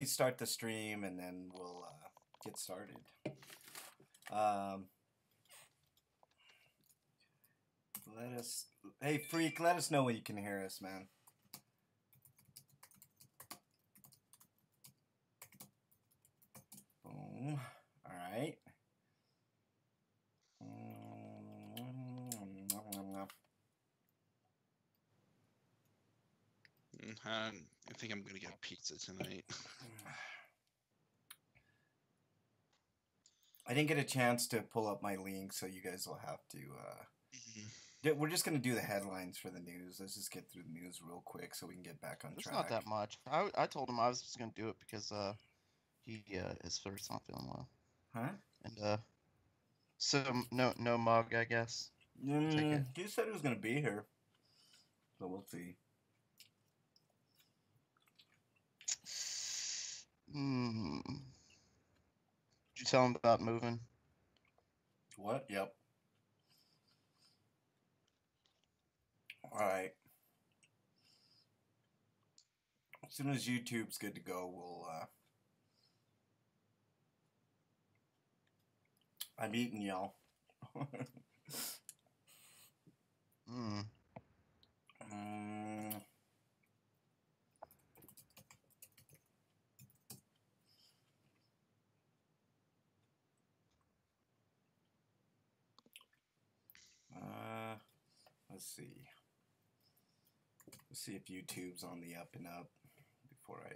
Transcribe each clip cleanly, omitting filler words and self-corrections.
start the stream, and then we'll get started. Hey, Freak, let us know when you can hear us, man. Boom. All right. I think I'm gonna get pizza tonight. I didn't get a chance to pull up my link, so you guys will have to. We're just gonna do the headlines for the news. Let's just get through the news real quick so we can get back on track. It's not that much. I told him I was just gonna do it because his first not feeling well. Huh? And so no mug, I guess. He said he was gonna be here, so we'll see. Did you tell him about moving? What? Yep. All right. As soon as YouTube's good to go, we'll. I'm eating, y'all. Let's see. Let's see if YouTube's on the up and up before I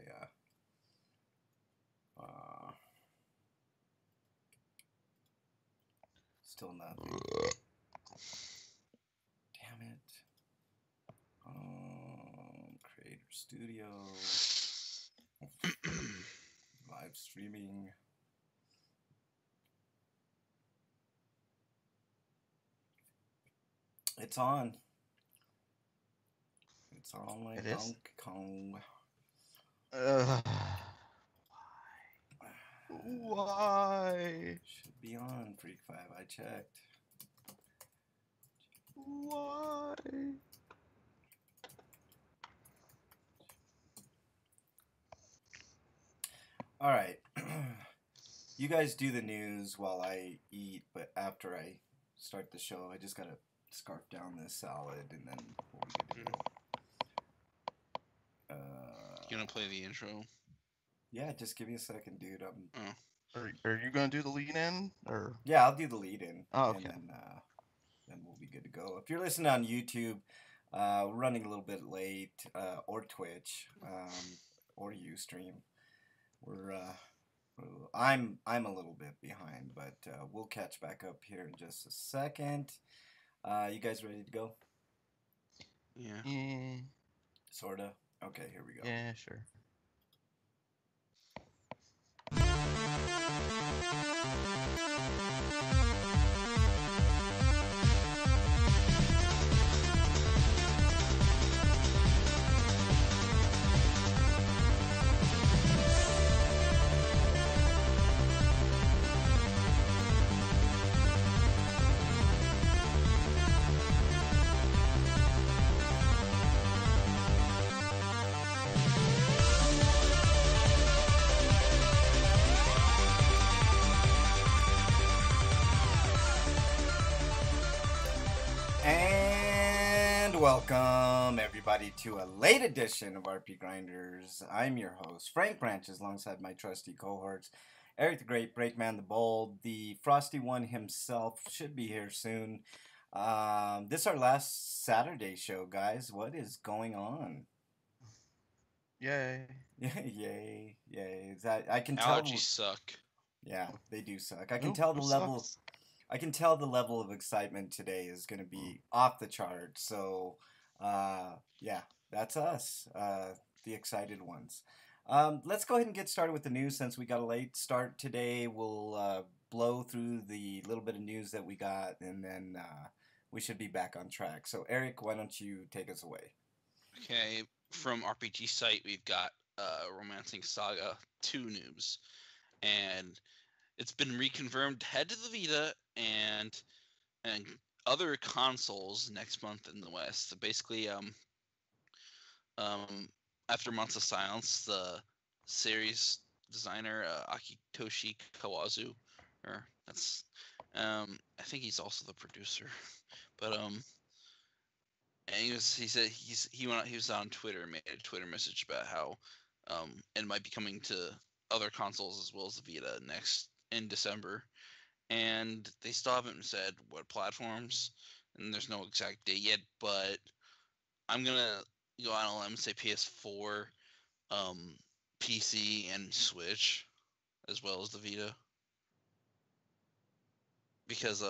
still nothing. Damn it. Creator Studio. Live streaming. It's on. It's on like Donkey Kong. Why? Should be on, Freak 5. I checked. Why? All right. You guys do the news while I eat, but after I start the show, I just gotta scarf down this salad, and then we'll be good to go. You gonna play the intro? Yeah, just give me a second, dude. Are you gonna do the lead in, or? Yeah, I'll do the lead in. Oh, okay. And then we'll be good to go. If you're listening on YouTube, we're running a little bit late, or Twitch, or Ustream. I'm a little bit behind, but we'll catch back up here in just a second. You guys ready to go? Yeah. Sorta. Okay, here we go. Yeah, sure. Welcome, everybody, to a late edition of RPGrinders. I'm your host, Frank Branches, alongside my trusty cohorts, Eric the Great, Breakman the Bold, the Frosty One himself should be here soon. This is our last Saturday show, guys. What is going on? Yay. Yay. I can tell... Allergies suck. Yeah, they do suck. I can tell the level... I can tell the level of excitement today is going to be off the chart. So, yeah, that's us, the excited ones. Let's go ahead and get started with the news since we got a late start today. We'll blow through the little bit of news that we got, and then we should be back on track. So, Eric, why don't you take us away? Okay, from RPG site, we've got Romancing Saga 2 news. And it's been reconfirmed head to the Vita and other consoles next month in the West. So basically, after months of silence, the series designer Akitoshi Kawazu, or that's I think he's also the producer, but and he said he was on Twitter, made a Twitter message about how it might be coming to other consoles as well as the Vita next in December, and they still haven't said what platforms, and there's no exact date yet, but I'm gonna go out on a limb and say PS4, um, PC, and Switch, as well as the Vita, because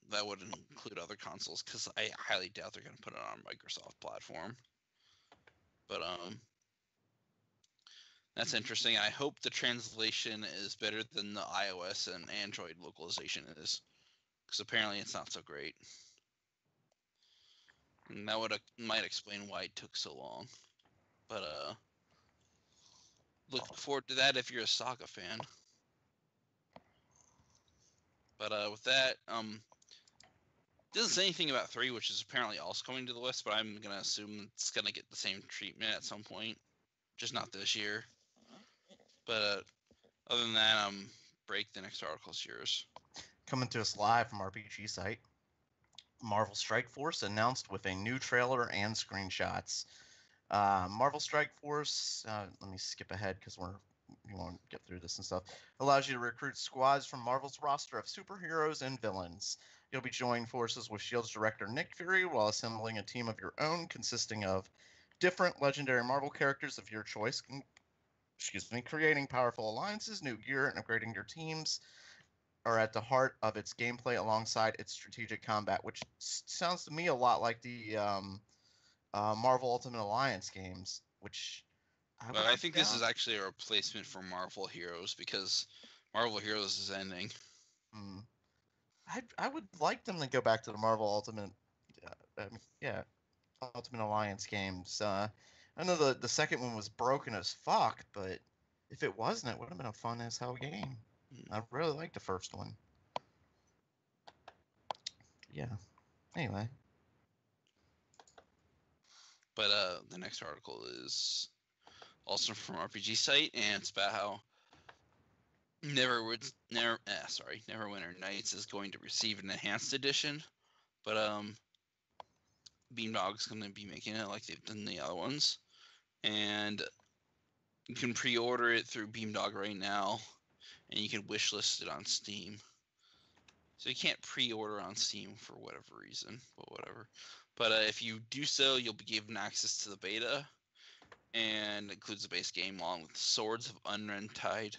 that would include other consoles. Because I highly doubt they're gonna put it on Microsoft platform. But that's interesting. I hope the translation is better than the iOS and Android localization is, because apparently it's not so great. And that might explain why it took so long. But look forward to that if you're a Saga fan. But with that, doesn't say anything about 3, which is apparently also coming to the West, but I'm gonna assume it's gonna get the same treatment at some point, just not this year. But other than that, break, the next article's yours. Coming to us live from RPG site, Marvel Strike Force announced with a new trailer and screenshots. Marvel Strike Force, let me skip ahead because we want to get through this and stuff, allows you to recruit squads from Marvel's roster of superheroes and villains. You'll be joining forces with S.H.I.E.L.D.'s director Nick Fury while assembling a team of your own consisting of different legendary Marvel characters of your choice, creating powerful alliances, new gear, and upgrading your teams are at the heart of its gameplay alongside its strategic combat, which sounds to me a lot like the Marvel Ultimate Alliance games, which I think this is actually a replacement for Marvel Heroes, because Marvel Heroes is ending. I would like them to go back to the Marvel Ultimate, Ultimate Alliance games. I know the second one was broken as fuck, but if it wasn't, it would have been a fun as hell game. I really liked the first one. Yeah. Anyway. But the next article is also from RPG site, and it's about how Neverwinter Nights is going to receive an enhanced edition, but Beamdog's going to be making it like they've done the other ones, and you can pre-order it through Beamdog right now, and you can wishlist it on Steam. So you can't pre-order on Steam for whatever reason, but whatever. But if you do so, you'll be given access to the beta, and includes the base game along with Swords of Unrentide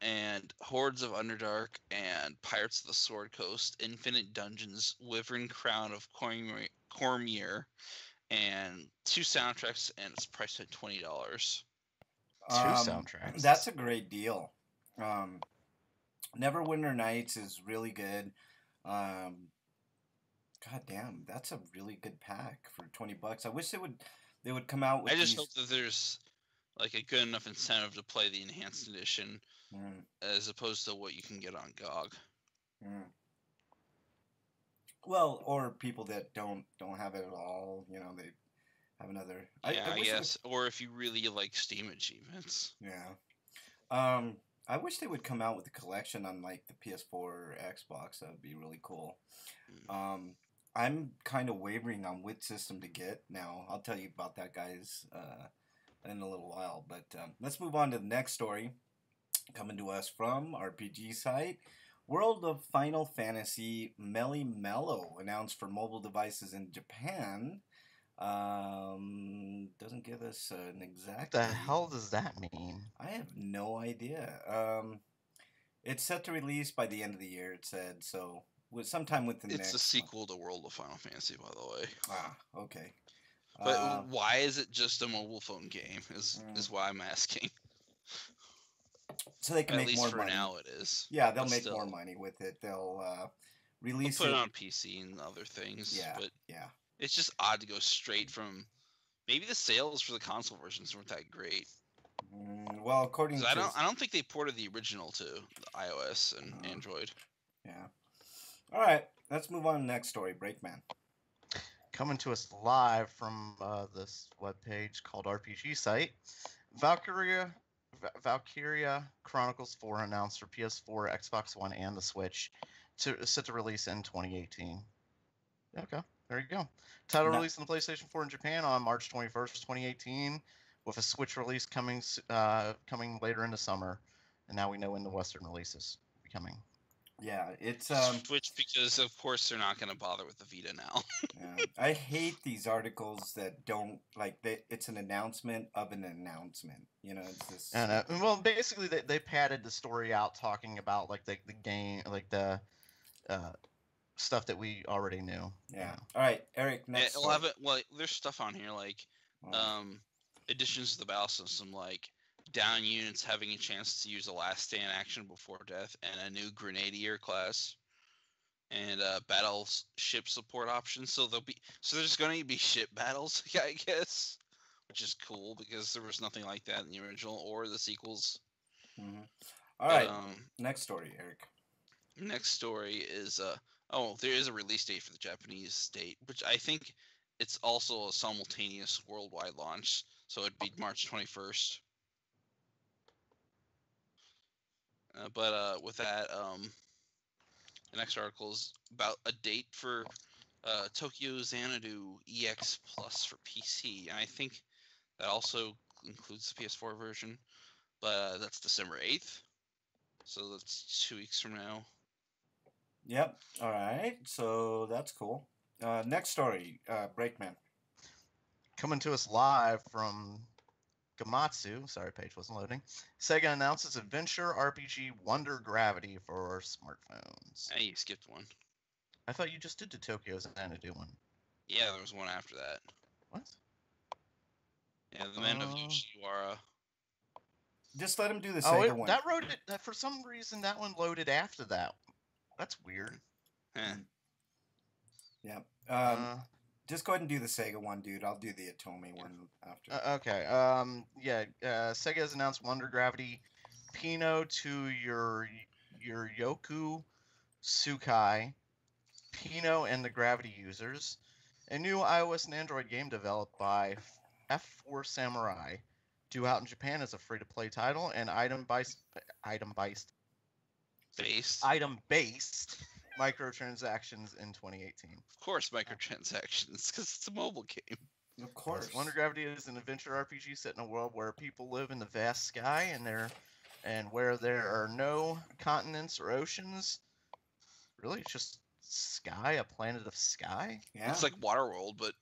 and Hordes of Underdark and Pirates of the Sword Coast, Infinite Dungeons, Wyvern Crown of Cormier, and 2 soundtracks, and it's priced at $20. 2 soundtracks. That's a great deal. Neverwinter Nights is really good. God damn, that's a really good pack for $20. I wish they would come out with. I just hope that there's like a good enough incentive to play the enhanced edition, as opposed to what you can get on GOG. Well, or people that don't have it at all, they have another. I guess, or if you really like Steam achievements. Yeah. I wish they would come out with a collection on like the PS4 or Xbox. That would be really cool. I'm kind of wavering on which system to get now. I'll tell you about that, guys, in a little while. But let's move on to the next story, coming to us from RPG site. World of Final Fantasy Melee Mellow announced for mobile devices in Japan. Doesn't give us an exact. What the hell does that mean? I have no idea. It's set to release by the end of the year, it said. So sometime within the next. It's a sequel to World of Final Fantasy, by the way. Ah, okay. But why is it just a mobile phone game? Is why I'm asking. So they can make more money. At least for now, it is. Yeah, they'll make more money with it. They'll release it on PC and other things. Yeah, but yeah. It's just odd to go straight from. Maybe the sales for the console versions weren't that great. Well, according to I don't think they ported the original to the iOS and Android. Yeah. All right, let's move on to the next story. Breakman. Coming to us live from this webpage called RPG site. Valkyria Chronicles 4 announced for PS4, Xbox One, and the Switch, set to release in 2018. Okay, there you go. Title No. released on the PlayStation 4 in Japan on March 21st, 2018, with a Switch release coming later in the summer. And now we know when the Western releases will be coming. Yeah, it's Switch, because of course they're not going to bother with the Vita now. yeah. I hate these articles that don't like it's an announcement of an announcement. It's just And well, basically they padded the story out, talking about like the game, like the stuff that we already knew. yeah. All right, Eric. Next. It'll have it. Well, there's stuff on here like Oh. additions to the battle system, like down units having a chance to use a last stand action before death, and a new grenadier class, and battleship support options. So there's going to be ship battles, I guess, which is cool because there was nothing like that in the original or the sequels. Mm-hmm. All right. But, next story, Eric. Next story is there is a release date for the Japanese date, which I think it's also a simultaneous worldwide launch, so it'd be March 21st. But with that, the next article is about a date for Tokyo Xanadu EX Plus for PC, and I think that also includes the PS4 version. But that's December 8th, so that's 2 weeks from now. Yep. All right. So that's cool. Next story, Breakman. Coming to us live from Gamatsu. Sorry, page wasn't loading. Sega announces adventure RPG Wonder Gravity for smartphones. Hey, you skipped one. I thought you just did the Tokyo Xanadu one. Yeah, there was one after that. What? Yeah, the Men of Yoshiwara. Just let him do the Sega one. That loaded. For some reason, that one loaded after that. That's weird. Yeah. Just go ahead and do the Sega one, dude. I'll do the Atome one after. Okay. Sega has announced Wonder Gravity Pino to your Yoku Sukai, Pino and the Gravity users, a new iOS and Android game developed by F4 Samurai, due out in Japan as a free-to-play title and item-based microtransactions in 2018. Of course, microtransactions, because it's a mobile game. Of course. Wonder Gravity is an adventure RPG set in a world where people live in the vast sky and where there are no continents or oceans. Really, it's just sky, a planet of sky? Yeah. It's like Waterworld, but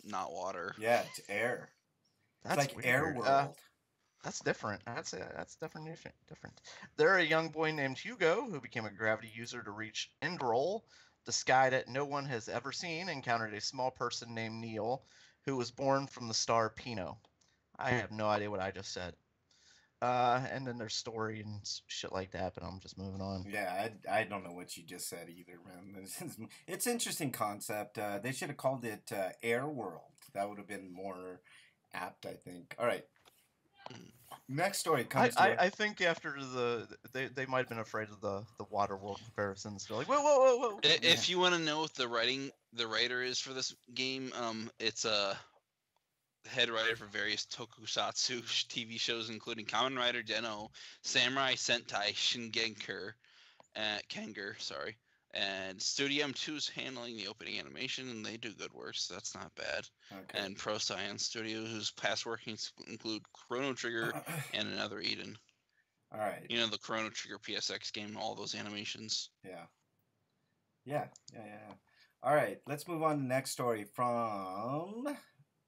not water. Yeah, it's air. That's like weird. Air World. That's different. That's different. They're a young boy named Hugo who became a Gravity user to reach Endrol, the sky that no one has ever seen, encountered a small person named Neil who was born from the star Pino. I have no idea what I just said. And then there's story and shit like that, but I'm just moving on. Yeah, I don't know what you just said either, man. It's interesting concept. They should have called it Air World. That would have been more apt, I think. All right. Next story comes. I think after they might have been afraid of the Waterworld comparisons. They're like, whoa. If you want to know what the writer is for this game, it's a head writer for various tokusatsu TV shows, including Kamen Rider Den-O, Samurai Sentai Shingenker, Kenger, sorry. And Studio M2 is handling the opening animation, and they do good work, so that's not bad. Okay. And Pro Science Studio, whose past workings include Chrono Trigger and Another Eden. All right. You know, the Chrono Trigger PSX game, all those animations. Yeah. All right, let's move on to the next story from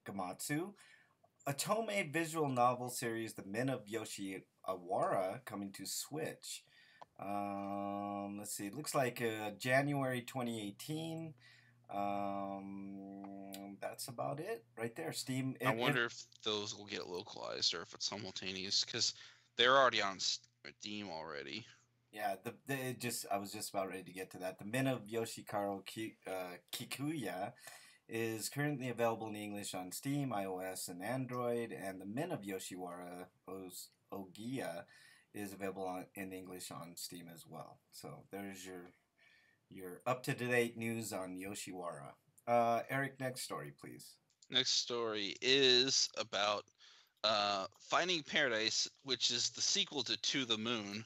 Gamatsu. Atome visual novel series The Men of Yoshiwara coming to Switch. Let's see. It looks like January 2018. That's about it right there. Steam. I wonder if those will get localized or if it's simultaneous, because they're already on Steam already. Yeah, I was just about ready to get to that. The Men of Yoshikaro Kikuya is currently available in English on Steam, iOS, and Android, and The Men of Yoshiwara Ogiya is available in English on Steam as well. So there's your up-to-date news on Yoshiwara. Eric, next story, please. Next story is about Finding Paradise, which is the sequel to the Moon,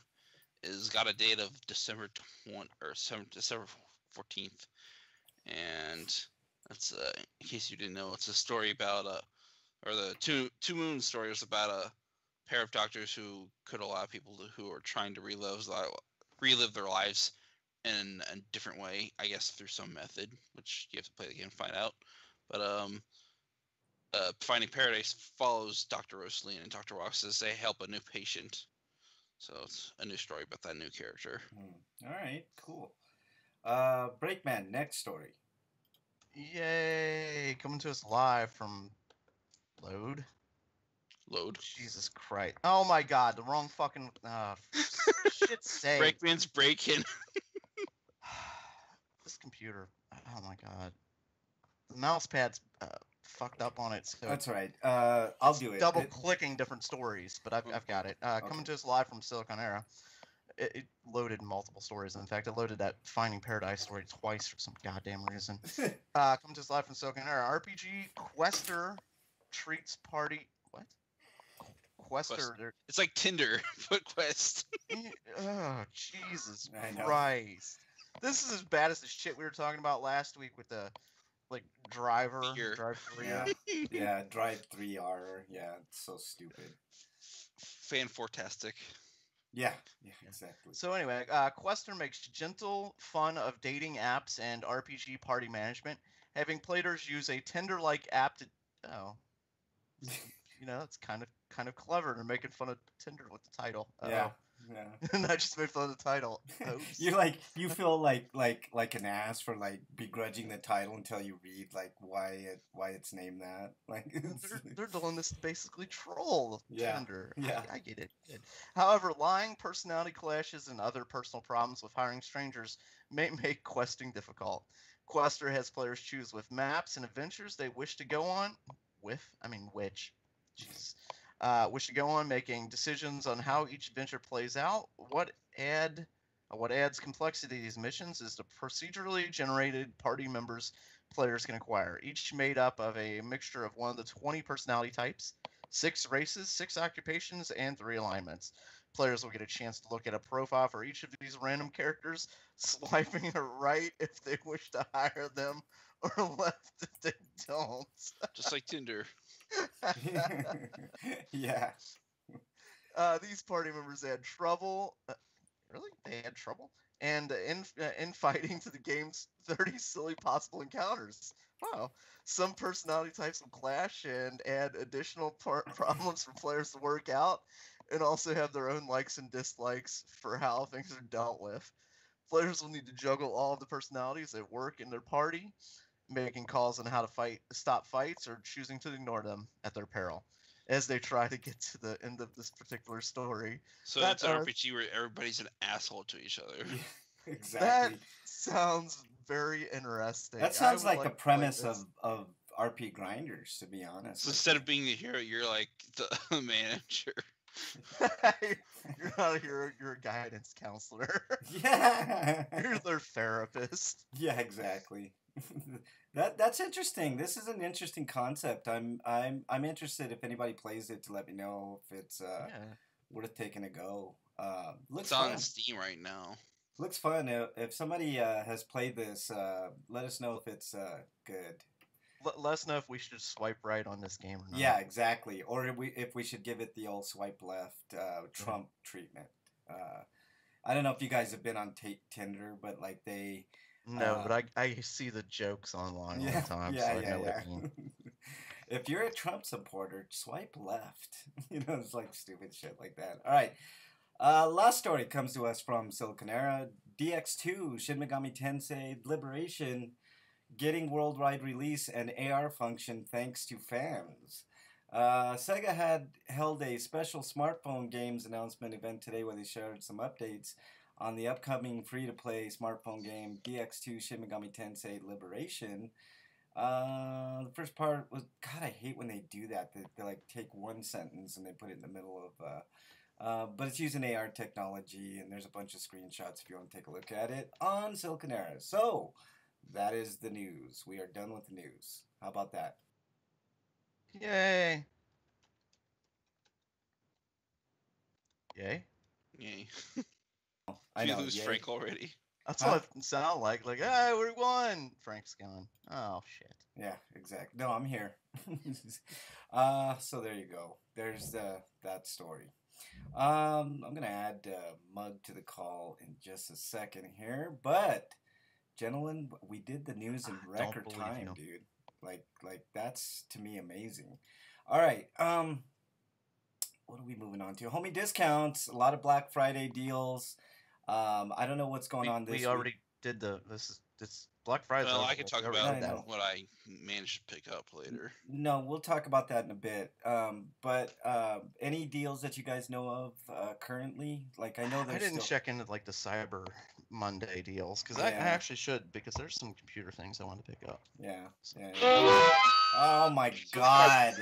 is got a date of December 14th, and that's in case you didn't know, it's a story about or the two Moon story is about a pair of doctors who could allow people who are trying to relive their lives in a different way, I guess through some method, which you have to play the game to find out. But Finding Paradise follows Dr. Rosaline and Dr. Wax as they help a new patient. So it's a new story about that new character. All right, cool. Breakman, next story. Yay! Coming to us live from Load. Jesus Christ. Oh my god, the wrong fucking... shit's sake. Breakman's breaking. This computer. Oh my god. The mouse pad's fucked up on it. So that's right. I'll do it. Double clicking different stories, but I've got it. Coming to us live from Silicon Era. It loaded multiple stories. In fact, it loaded that Finding Paradise story twice for some goddamn reason. Coming to us live from Silicon Era. RPG Quester treats party. What? Quester. It's like Tinder, but Quest. Oh, Jesus Christ. This is as bad as the shit we were talking about last week with the Drive 3. Yeah, Drive 3R. Yeah, it's so stupid. Fantastic. Yeah, exactly. So anyway, Quester makes gentle fun of dating apps and RPG party management, having players use a Tinder-like app to... Oh. It's kind of clever. They're making fun of Tinder with the title. Yeah. And I just made fun of the title. Oops. You feel like an ass for begrudging the title until you read why it's named that. They're doing this to basically troll Tinder. Yeah. I get it. However, lying, personality clashes, and other personal problems with hiring strangers may make questing difficult. Quester has players choose with maps and adventures they wish to go on which. Jeez. Wish to go on making decisions on how each adventure plays out. What adds complexity to these missions is the procedurally generated party members players can acquire, each made up of a mixture of one of the 20 personality types, 6 races, 6 occupations, and 3 alignments. Players will get a chance to look at a profile for each of these random characters, swiping right if they wish to hire them, or left if they don't. Just like Tinder. Yeah. These party members had trouble. Really? They had trouble? And in fighting to the game's 30 silly possible encounters. Wow. Some personality types will clash and add additional problems for players to work out, and also have their own likes and dislikes for how things are dealt with. Players will need to juggle all of the personalities at work in their party, making calls on how to stop fights, or choosing to ignore them at their peril as they try to get to the end of this particular story. So that's an RPG where everybody's an asshole to each other. Yeah, exactly. That sounds very interesting. That sounds like the premise of RPGrinders, to be honest. So instead of being the hero, you're like the manager. You're not a hero, you're a guidance counselor. Yeah. You're their therapist. Yeah, exactly. That's interesting. This is an interesting concept. I'm interested if anybody plays it to let me know if it's worth taking a go. Looks it's on fun. Steam right now. Looks fun. If somebody has played this, let us know if it's good. Let us know if we should swipe right on this game or not. Yeah, exactly. Or if we should give it the old swipe left Trump treatment. I don't know if you guys have been on Tinder, but they... No, but I see the jokes online all the time. Yeah, so I know what you mean. If you're a Trump supporter, swipe left. It's stupid shit like that. All right. Last story comes to us from Silicon Era. DX2, Shin Megami Tensei Liberation, getting worldwide release and AR function thanks to fans. Sega had held a special smartphone games announcement event today where they shared some updates on the upcoming free-to-play smartphone game DX2 Shin Megami Tensei Liberation. The first part was, God, I hate when they do that. They take one sentence and they put it in the middle of, but it's using AR technology, and there's a bunch of screenshots if you want to take a look at it on Silicon Era. So, that is the news. We are done with the news. How about that? Yay. Yay. Yay. I Did you know. lose Yay. Frank already? That's Huh? what it sound like. Like, hey, we won. Frank's gone. Oh shit. Yeah, exactly. No, I'm here. So there you go. There's that story. I'm gonna add Mug to the call in just a second here, but gentlemen, we did the news in Don't record believe time, you. dude. Like that's to me amazing. All right. What are we moving on to? Homie discounts, a lot of Black Friday deals. I don't know what's going on this We week. already did this Black Friday's Well, over. I could talk We already about did No, that. no. what I managed to pick up later. No, we'll talk about that in a bit. But any deals that you guys know of currently? Like I know I there's didn't still. check into like the Cyber Monday deals because I Yeah. actually should, because there's some computer things I want to pick up. Yeah. So. Yeah. Oh my god.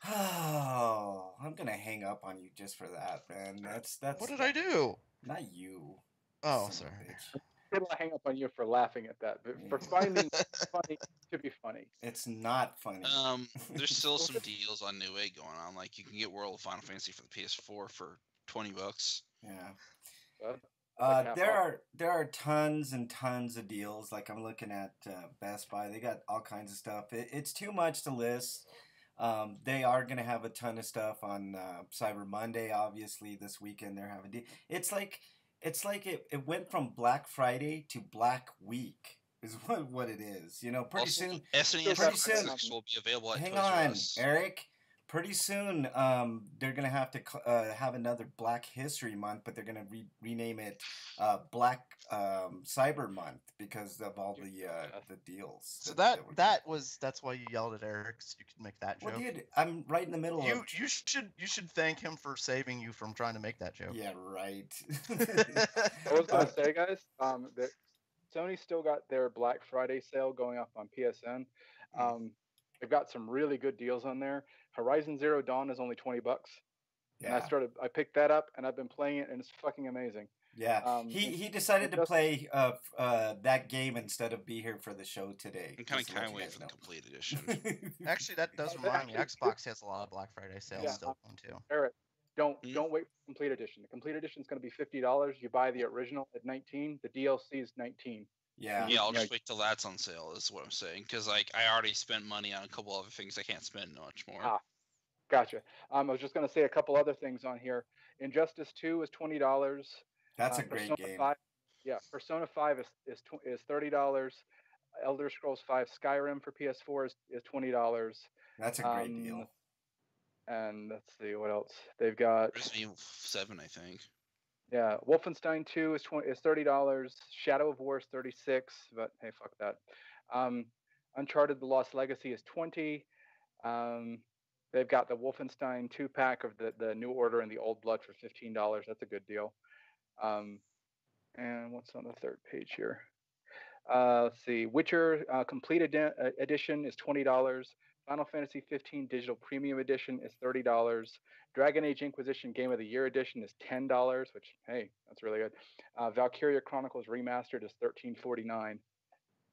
Oh, I'm gonna hang up on you just for that, man. That's What did I do? not you. Oh, son of sorry. a bitch. It'll hang up on you for laughing at that, but for Yeah. finding funny to be funny. It's not funny. There's still some deals on New Egg going on. Like you can get World of Final Fantasy for the PS4 for $20. Yeah. But like half off. There are tons and tons of deals. Like I'm looking at Best Buy, they got all kinds of stuff. It's too much to list. They are gonna have a ton of stuff on Cyber Monday. Obviously, this weekend they're having. It's like it went from Black Friday to Black Week. Is what it is. You know, pretty Also, soon. SNES Pretty soon- classics will be available at Hang Toys R on, Us. Eric. Pretty soon, they're gonna have to have another Black History Month, but they're gonna rename it Black Cyber Month because of all the deals. So we're that's why you yelled at Eric, so you could make that joke. Well, dude, I'm right in the middle of. You should thank him for saving you from trying to make that joke. Yeah, right. I was gonna say, guys, that Sony still got their Black Friday sale going up on PSN. They've got some really good deals on there. Horizon Zero Dawn is only $20, and Yeah, I picked that up, and I've been playing it, and it's fucking amazing. yeah. He decided to just- play that game instead of be here for the show today. I'm kind just of to let can't you wait guys for the know. complete edition. Actually, that does remind me. Xbox has a lot of Black Friday sales Yeah. still going too. Eric, don't Hmm? wait for the complete edition. The complete edition is going to be $50. You buy the original at 19. The DLC is 19. Yeah. Yeah, I'll Yeah. just wait till that's on sale. Is what I'm saying. Because like I already spent money on a couple other things. I can't spend much more. Ah. Gotcha. I was just going to say a couple other things on here. Injustice 2 is $20. That's a great Persona game. 5, yeah, Persona 5 is $30. Elder Scrolls 5 Skyrim for PS4 is $20. That's a great deal. And let's see what else they've got. Resident Evil 7, I think. Yeah, Wolfenstein 2 is $30. Shadow of War is $36, but hey, fuck that. Uncharted: The Lost Legacy is $20. They've got the Wolfenstein 2-pack of the New Order and the Old Blood for $15. That's a good deal. And what's on the third page here? Let's see. Witcher Complete Edition is $20. Final Fantasy 15 Digital Premium Edition is $30. Dragon Age Inquisition Game of the Year Edition is $10, which, hey, that's really good. Valkyria Chronicles Remastered is $13.49.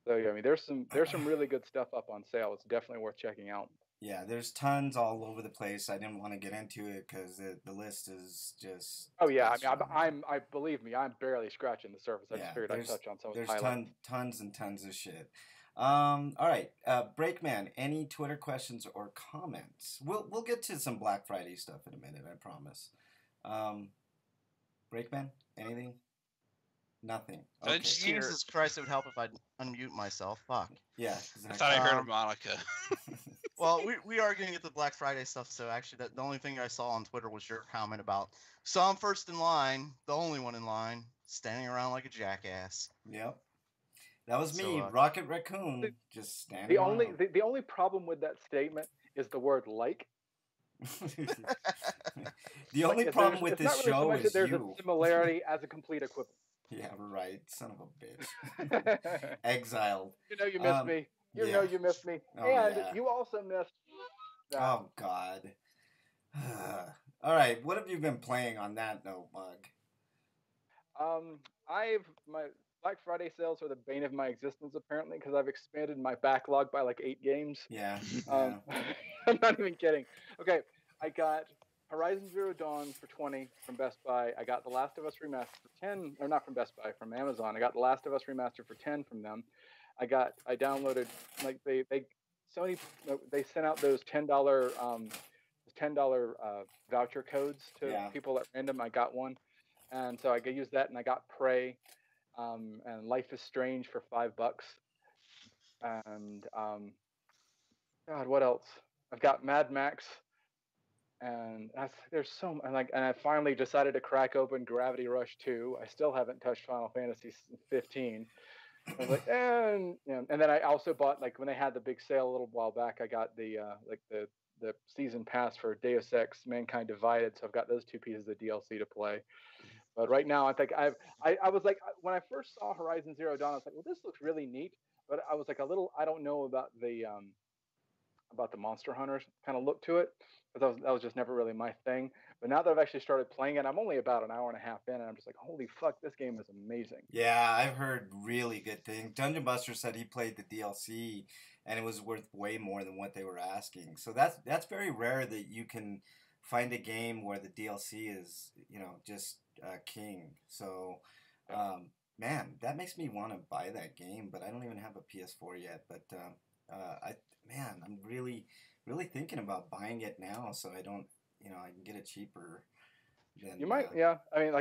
So yeah, I mean, there's some really good stuff up on sale. It's definitely worth checking out. Yeah, there's tons all over the place. I didn't want to get into it because the list is just. Oh yeah, I mean, I believe me, I'm barely scratching the surface. I Yeah, just figured I'd there's- touch on some of the There's highlights. tons and tons of shit. All right, Breakman. Any Twitter questions or comments? We'll get to some Black Friday stuff in a minute. I promise. Breakman. Anything? Nothing. I Okay. just hear- Jesus Christ, it would help if I'd unmute myself. Fuck. Yeah. I thought I heard Um, of Monica. Well, we are going to get the Black Friday stuff, so actually the only thing I saw on Twitter was your comment about, so I'm first in line, the only one in line, standing around like a jackass. Yep. That was me, So, Rocket Raccoon, just standing. The only around. the only problem with that statement is the word "like." The only Like, problem with it's not this really so show much is that there's you. a similarity as a complete equivalent. Yeah, right. Son of a bitch. Exiled. You know you missed me. You yeah. know you missed me. Oh, and yeah. you also missed that. Oh God. All right. What have you been playing on that note, Mug? My Black Friday sales are the bane of my existence apparently because I've expanded my backlog by like 8 games. Yeah. I'm not even kidding. Okay, I got Horizon Zero Dawn for 20 from Best Buy. I got The Last of Us Remastered for 10, or not from Best Buy, from Amazon. I got The Last of Us Remastered for 10 from them. I downloaded, like Sony, they sent out those $10 voucher codes to people at random. I got one, and so I could use that, and I got Prey, and Life is Strange for $5, and God, what else? I've got Mad Max, and there's so much. And I finally decided to crack open Gravity Rush 2. I still haven't touched Final Fantasy 15. I was like, and then I also bought, like, when they had the big sale a little while back, I got the season pass for Deus Ex Mankind Divided, so I've got those 2 pieces of DLC to play. But right now, I think I was like, when I first saw Horizon Zero Dawn, I was like, well, this looks really neat, but I was like I don't know about the Monster Hunters kind of look to it, because that was just never really my thing. But now that I've actually started playing it, I'm only about an hour and a half in, and I'm just like, holy fuck, this game is amazing. Yeah, I've heard really good things. Dungeon Buster said he played the DLC, and it was worth way more than what they were asking. So that's very rare that you can find a game where the DLC is, just king. So, man, that makes me want to buy that game, but I don't even have a PS4 yet. But I'm really, really thinking about buying it now, so I don't, I can get it cheaper. You might, yeah. I mean,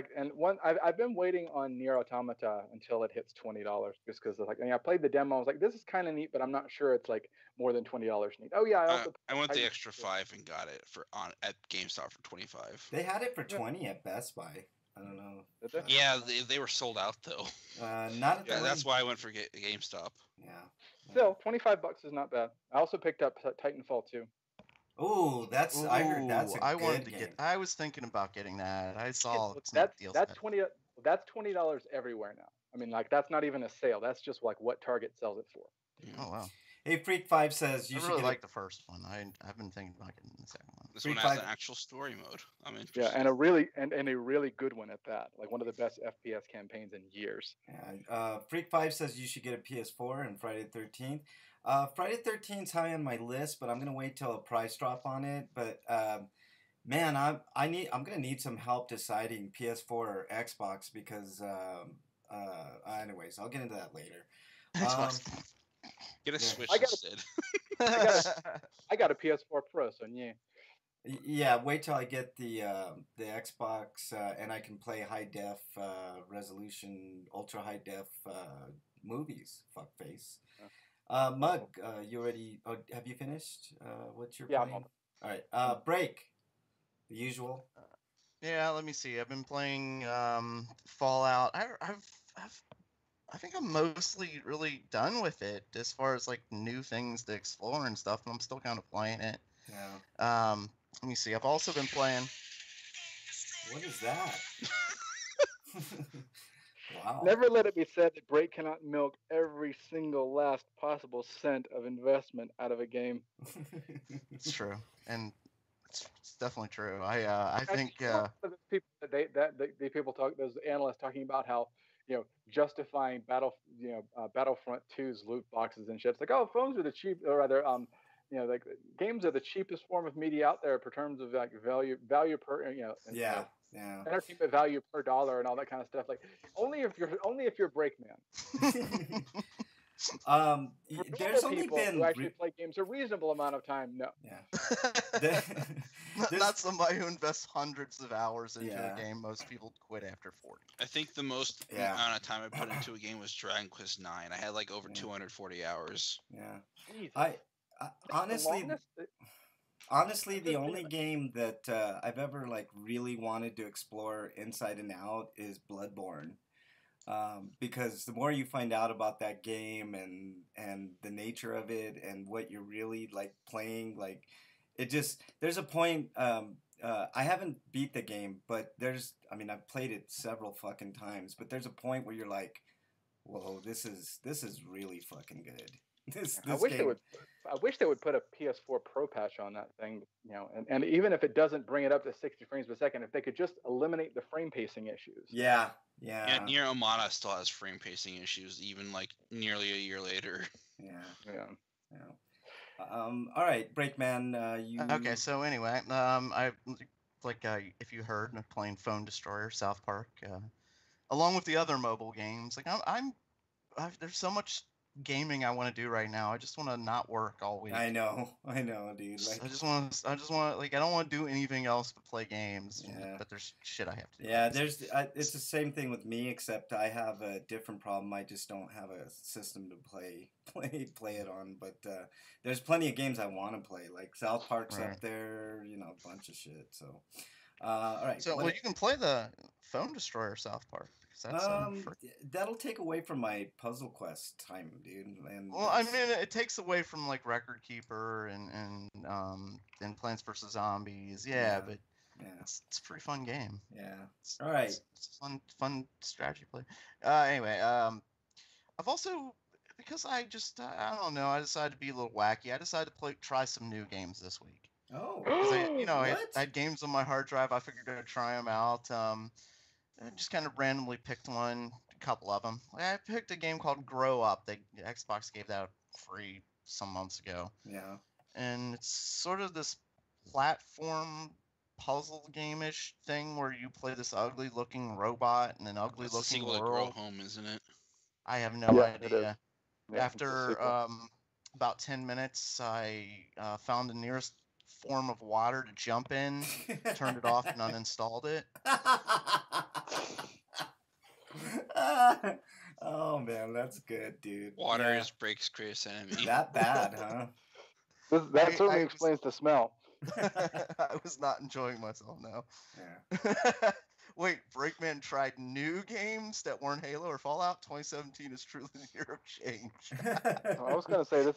I've been waiting on Nier Automata until it hits $20, just because I played the demo. I was like, this is kind of neat, but I'm not sure it's like more than $20 neat. Oh yeah, I went the extra $5 and got it at GameStop for $25. They had it for $20 at Best Buy. I don't know. Yeah, they were sold out though. Not. Yeah, that's why I went for GameStop. Yeah. Still, $25 is not bad. I also picked up Titanfall 2. Oh, I heard that's a good game. I was thinking about getting that. I saw that's $20 everywhere now. I mean, like, that's not even a sale. That's just like what Target sells it for. Oh wow. Hey, Freak5 says I really like the first one. I've been thinking about getting the second one. This one has an actual story mode. I'm interested. Yeah, and a really good one at that. Like one of the best FPS campaigns in years. Yeah. Freak5 says you should get a PS4 and Friday the 13th. Friday the 13th's high on my list, but I'm gonna wait till a price drop on it. But man, I'm gonna need some help deciding PS4 or Xbox because anyways, I'll get into that later. Get a Switch instead. I got a PS4 Pro, so yeah. Yeah, wait till I get the Xbox and I can play high def resolution, ultra high def movies. Fuckface. Mug, you already? Oh, have you finished? What's your playing? All right. Break. The usual. Yeah. Let me see. I've been playing Fallout. I think I'm mostly really done with it as far as like new things to explore and stuff. But I'm still kind of playing it. Yeah. Let me see. I've also been playing. What is that? Wow. Never let it be said that Break cannot milk every single last possible cent of investment out of a game. It's true, and it's definitely true. I think people talk. Those analysts talking about how justifying Battlefront 2's loot boxes and shit. It's like, oh, phones are the cheap, or rather, like games are the cheapest form of media out there in terms of like value per Yeah. entertainment value per dollar and all that kind of stuff. Like only if you're Break Man. There's only been who actually play games a reasonable amount of time. No. Yeah. Not somebody who invests hundreds of hours into a game. Most people quit after 40. I think the most amount of time I put into a game was Dragon Quest 9. I had like over 240 hours. Yeah. Jesus. I honestly, the only game that I've ever like really wanted to explore inside and out is Bloodborne. Because the more you find out about that game and the nature of it and what you're really like playing, like there's a point. I haven't beat the game, but I've played it several fucking times. But there's a point where you're like, whoa, this is really fucking good. I wish they would put a PS4 Pro patch on that thing, and even if it doesn't bring it up to 60 frames per second, if they could just eliminate the frame pacing issues. Yeah. Nier Automata still has frame pacing issues, even like nearly a year later. Yeah. All right, Breakman. You. Okay, so anyway, I like if you heard, I'm playing Phone Destroyer, South Park, along with the other mobile games. Like there's so much gaming I want to do right now. I just want to not work all week. I know, dude. Like, I just want, like, I don't want to do anything else but play games. Yeah. But there's shit I have to do. Yeah, it's the same thing with me, except I have a different problem. I just don't have a system to play it on. But there's plenty of games I want to play. Like South Park's up there, a bunch of shit. So, all right. So, well, you can play the Phone Destroyer South Park. That's that'll take away from my Puzzle Quest time, dude. And well, I mean, it takes away from like Record Keeper and Plants vs Zombies. Yeah, but it's a pretty fun game. Yeah. All right. It's fun strategy play. Anyway, I've also, because I don't know, I decided to be a little wacky. I decided to try some new games this week. Oh. I had games on my hard drive. I figured I'd try them out. I just kind of randomly picked a couple of them. I picked a game called Grow Up. Xbox gave that out free some months ago. Yeah. And it's sort of this platform puzzle game-ish thing where you play this ugly-looking robot in an ugly-looking sequel to world. Grow Home, isn't it? I have no idea. After about 10 minutes, I found the nearest form of water to jump in, turned it off, and uninstalled it. Oh man, that's good, dude. Water is breaks greatest enemy. That bad, huh? That certainly explains the smell. I was not enjoying myself now. Yeah. Wait, Breakman tried new games that weren't Halo or Fallout. 2017 is truly the year of change. I was gonna say this.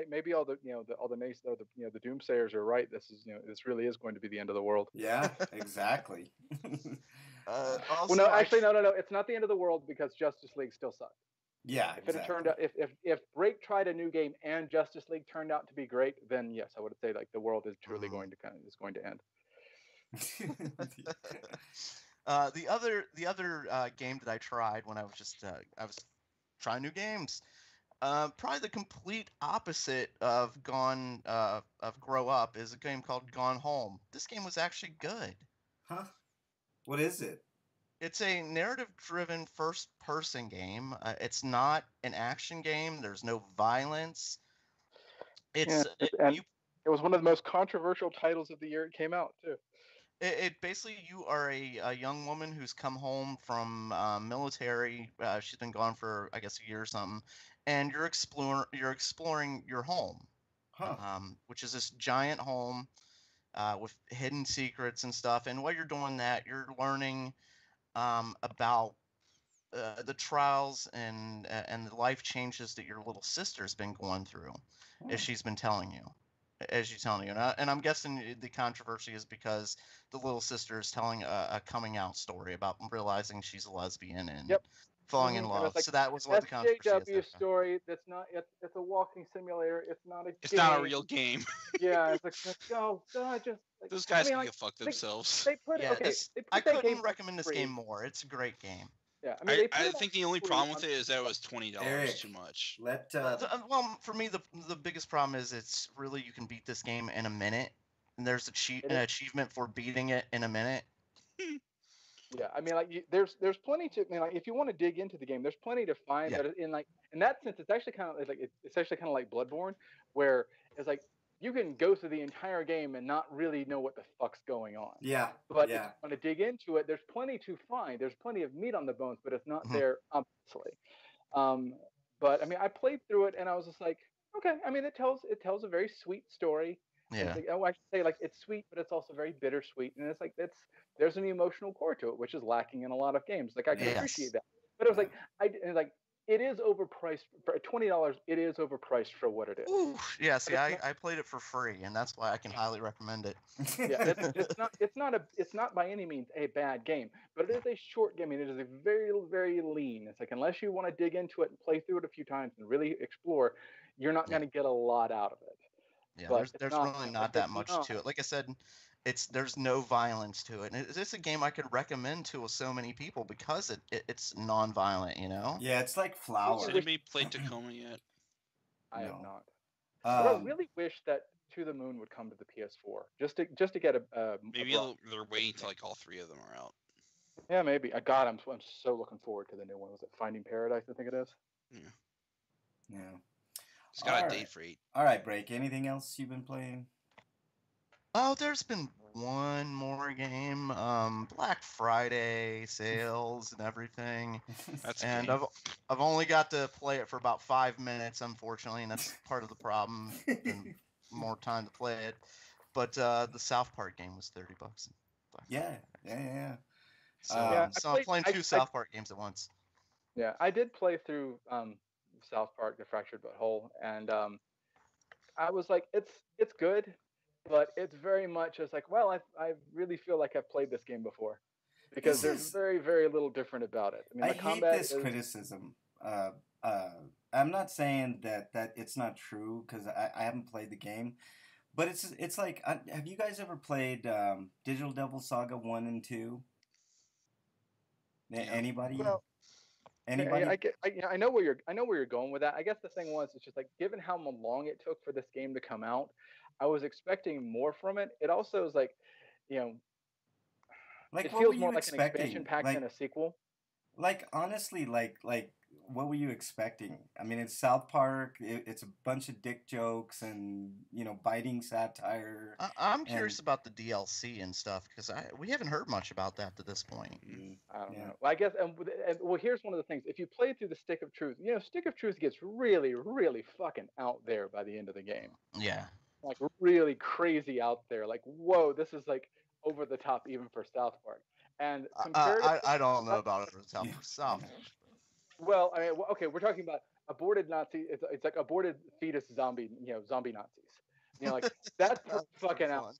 Maybe all the the doomsayers are right. This really is going to be the end of the world. Yeah, exactly. Well, no, actually, no. It's not the end of the world because Justice League still sucked. Yeah, if it had turned out, if Break tried a new game and Justice League turned out to be great, then yes, I would say like the world is truly going to end. The other game that I tried when I was trying new games, probably the complete opposite of Grow Up is a game called Gone Home. This game was actually good. Huh? What is it? It's a narrative-driven first-person game. It's not an action game. There's no violence. It was one of the most controversial titles of the year it came out too. It basically, you are a young woman who's come home from military. She's been gone for I guess a year or something, and you're exploring your home, which is this giant home with hidden secrets and stuff. And while you're doing that, you're learning about the trials and the life changes that your little sister's been going through, as she's been telling you. And I'm guessing the controversy is because the little sister is telling a coming out story about realizing she's a lesbian and falling in love. So that was what the controversy is. Story. That's not. It's a walking simulator. It's not a. It's not a real game. Yeah, it's like oh god, just. Those guys can go fuck themselves. I couldn't recommend this game more. It's a great game. Yeah, I think the only problem with it is that it was $20 too much. Well, for me, the biggest problem is it's really you can beat this game in a minute, and there's an achievement for beating it in a minute. Yeah, I mean, like there's plenty to. I mean, like if you want to dig into the game, there's plenty to find. That in that sense, it's actually kind of like Bloodborne, where it's like you can go through the entire game and not really know what the fuck's going on. Yeah. But if you want to dig into it, there's plenty to find. There's plenty of meat on the bones, but it's not there, obviously. But I mean, I played through it and I was just like, okay. I mean, it tells a very sweet story. Yeah. Like, I should say, like, it's sweet, but it's also very bittersweet. And it's like there's an emotional core to it, which is lacking in a lot of games. Like I can appreciate that. But it was like it is overpriced for $20. It is overpriced for what it is. Ooh, yeah, see, I played it for free, and that's why I can highly recommend it. Yeah, it's not by any means a bad game, but it is a short game. I mean, it is a very, very lean. It's like unless you want to dig into it and play through it a few times and really explore, you're not going to get a lot out of it. Yeah, there's really not that much to it. Like I said, there's no violence to it. And it's a game I could recommend to so many people because it's non-violent, you know? Yeah, it's like Flower. Has anybody played Tacoma yet? I have not. But I really wish that To the Moon would come to the PS4 just to get a Maybe they're waiting till like all 3 of them are out. Yeah, maybe. God, I'm so looking forward to the new one. Was it Finding Paradise? I think it is. Yeah. It's got a date for 8. All right, Break. Anything else you've been playing? Oh, there's been one more game. Black Friday sales and everything. That's and game. I've only got to play it for about 5 minutes, unfortunately, and that's part of the problem. Been more time to play it. But the South Park game was $30. Yeah. So, Yeah, I'm playing 2 South Park games at once. Yeah, I did play through South Park: The Fractured But Whole, and I was like, it's good, but it's very much as like, well, I really feel like I've played this game before, because there's very, very little different about it. I mean, I the hate combat this is... criticism. I'm not saying that it's not true, because I haven't played the game, but it's like, have you guys ever played Digital Devil Saga 1 and 2? Yeah. Anybody? Well, Anybody? I know where you're going with that. I guess the thing was, it's just like, given how long it took for this game to come out, I was expecting more from it. It also is like, Like, it what feels were you more like expecting? an expansion pack than a sequel. Like, honestly, like what were you expecting? I mean, it's South Park. It's a bunch of dick jokes and biting satire. I'm curious about the DLC and stuff, because we haven't heard much about that to this point. I don't know. Well, I guess, and well, here's one of the things. If you play through the Stick of Truth, Stick of Truth gets really, really fucking out there by the end of the game. Yeah. Like, really crazy out there. Like, whoa, this is like over the top even for South Park. And I don't know about over the top for South. Well, I mean, okay, we're talking about aborted Nazi. It's like aborted fetus zombie, zombie Nazis. Like that's fucking out.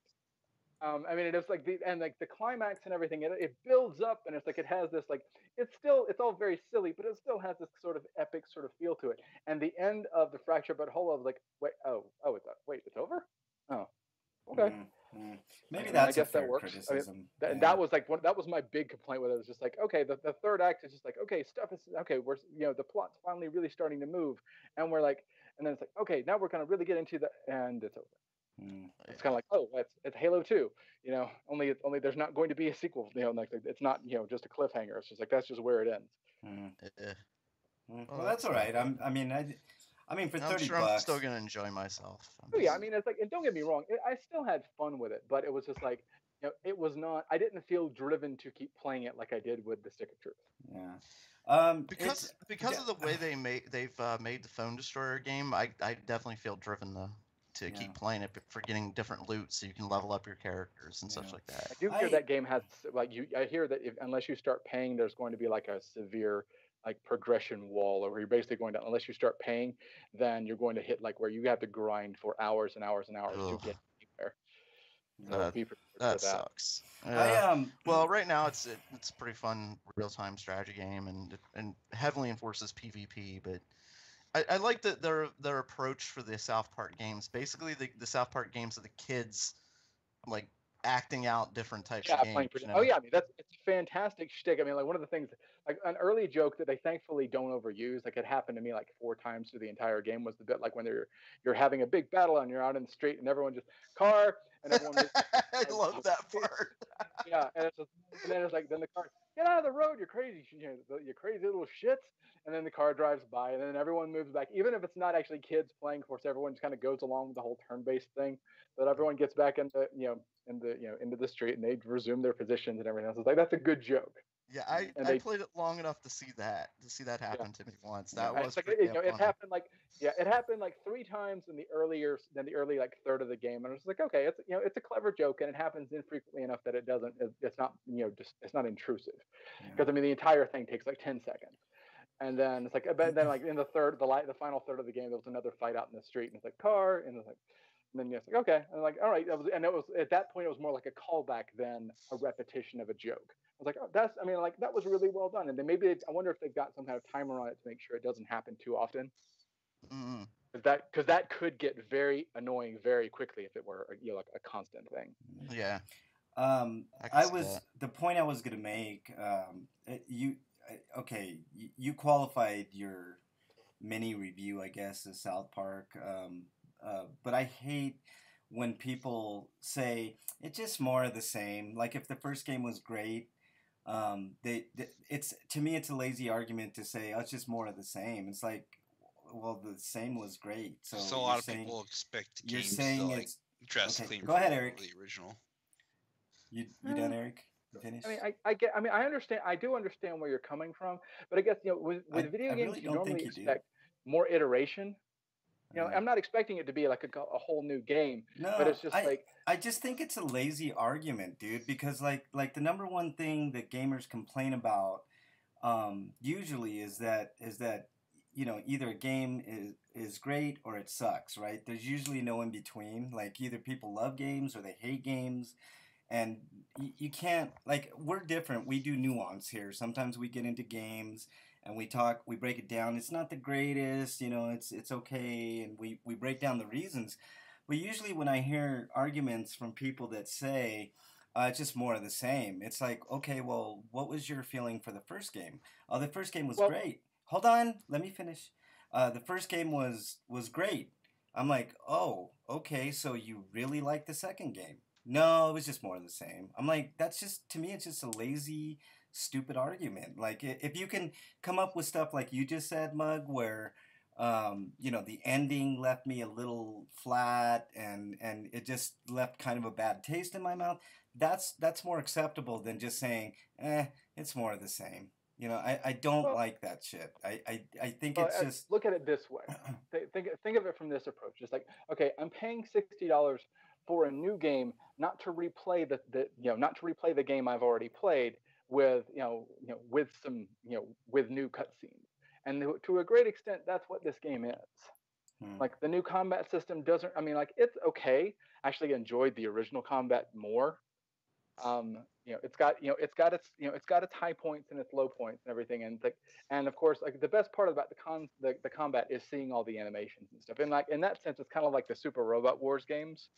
I mean, it is like the climax and everything. It builds up, and it's like it has this like it's all very silly, but it still has this sort of epic sort of feel to it. And the end of the Fractured But Whole, I was like, it's over. Oh, okay. Mm-hmm. Maybe that's a fair criticism. That was like that was my big complaint with it. It was just like, okay, the third act is just like, okay, stuff is okay. We're the plot's finally really starting to move, and we're like, and then it's like, okay, now we're gonna really get into and it's over. It's kind of like, oh, it's Halo 2, only there's not going to be a sequel, like it's not just a cliffhanger. It's just like that's just where it ends. Well, that's all right. I mean, for $30, I'm still gonna enjoy myself. Yeah, I mean, it's like, and don't get me wrong, I still had fun with it, but it was just like, it was not. I didn't feel driven to keep playing it like I did with the Stick of Truth. Yeah. Because of the way they've made the Phone Destroyer game, I definitely feel driven to keep playing it for getting different loot, so you can level up your characters and such like that. I do hear that game has like I hear that unless you start paying, there's going to be like a severe like progression wall, or you're basically going to, unless you start paying, then you're going to hit like where you have to grind for hours and hours and hours to get there. So be prepared for that. Sucks. Well, right now it's a pretty fun real-time strategy game, and heavily enforces PvP, but I like their approach for the South Park games. Basically, the South Park games are the kids like acting out different types of games. Oh yeah, I mean it's a fantastic shtick. I mean, like one of the things, like an early joke that they thankfully don't overuse, like it happened to me like 4 times through the entire game, was the bit like when you're having a big battle and you're out in the street and everyone just car and everyone. I love that part. Yeah, and then it's like then the car, get out of the road, you're crazy, you crazy little shits. And then the car drives by, and then everyone moves back. Even if it's not actually kids playing, of course, everyone just kind of goes along with the whole turn-based thing. But everyone gets back into the street, and they resume their positions and everything else. It's like that's a good joke. Yeah, I played it long enough to see that happen to me once. That was like, it happened like 3 times in the early like third of the game, and I was like, okay, it's a clever joke, and it happens infrequently enough that it's not intrusive, because I mean the entire thing takes like 10 seconds. And then it's like, but then like in the final third of the game, there was another fight out in the street, and it's like car, and it's like, and then it's like, okay, and like, all right, it was at that point it was more like a callback than a repetition of a joke. I was like, oh, that was really well done. And then maybe I wonder if they've got some kind of timer on it to make sure it doesn't happen too often. Because that could get very annoying very quickly if it were like a constant thing. Yeah. The point I was gonna make. You qualified your mini review, I guess, of South Park, but I hate when people say it's just more of the same. Like if the first game was great, it's to me it's a lazy argument to say, oh, it's just more of the same. It's like, well, the same was great. So a lot of people expect you're games saying to like it's drastically okay. Go ahead, improve Eric. over the original. You done, Eric? You finished? I mean, I get. I mean, I understand. I do understand where you're coming from, but I guess with video I games, really you don't think normally you do. expect more iteration. I'm not expecting it to be like a whole new game, but No, it's just like I just think it's a lazy argument, dude. Because like the number one thing that gamers complain about, usually is that either a game is great or it sucks, right? There's usually no in between. Like either people love games or they hate games, and you can't, like, we're different. We do nuance here. Sometimes we get into games and we break it down. It's not the greatest, it's okay, and we break down the reasons. But usually when I hear arguments from people that say it's just more of the same, it's like, okay, well, what was your feeling for the first game? Oh, the first game was great. Hold on, let me finish. The first game was great. I'm like, oh, okay, so you really like the second game? No, it was just more of the same. I'm like, that's just, to me, it's just a lazy, stupid argument. Like, if you can come up with stuff like you just said, Mug, where, the ending left me a little flat and it just left kind of a bad taste in my mouth, that's more acceptable than just saying, it's more of the same. I don't like that shit. I think it's just. Look at it this way. Think of it from this approach. It's like, okay, I'm paying $60 for a new game, not to replay not to replay the game I've already played with with some with new cutscenes. And to a great extent, that's what this game is. Like the new combat system doesn't. I mean, like it's okay. I actually enjoyed the original combat more. It's got its high points and its low points and everything, and of course, like the best part about the combat is seeing all the animations and stuff. And like in that sense, it's kind of like the Super Robot Wars games,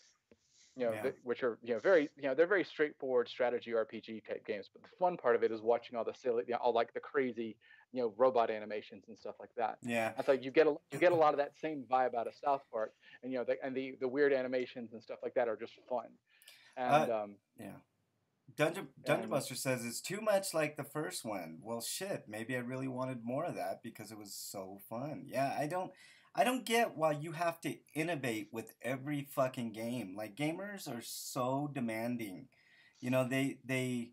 which are very they're very straightforward strategy RPG type games. But the fun part of it is watching all the silly, all like the crazy robot animations and stuff like that. Yeah, that's like you get a lot of that same vibe out of South Park, and the weird animations and stuff like that are just fun. And yeah. Dungeon Buster says it's too much like the first one. Well, shit, maybe I really wanted more of that because it was so fun. Yeah, I don't get why you have to innovate with every fucking game. Like gamers are so demanding. They they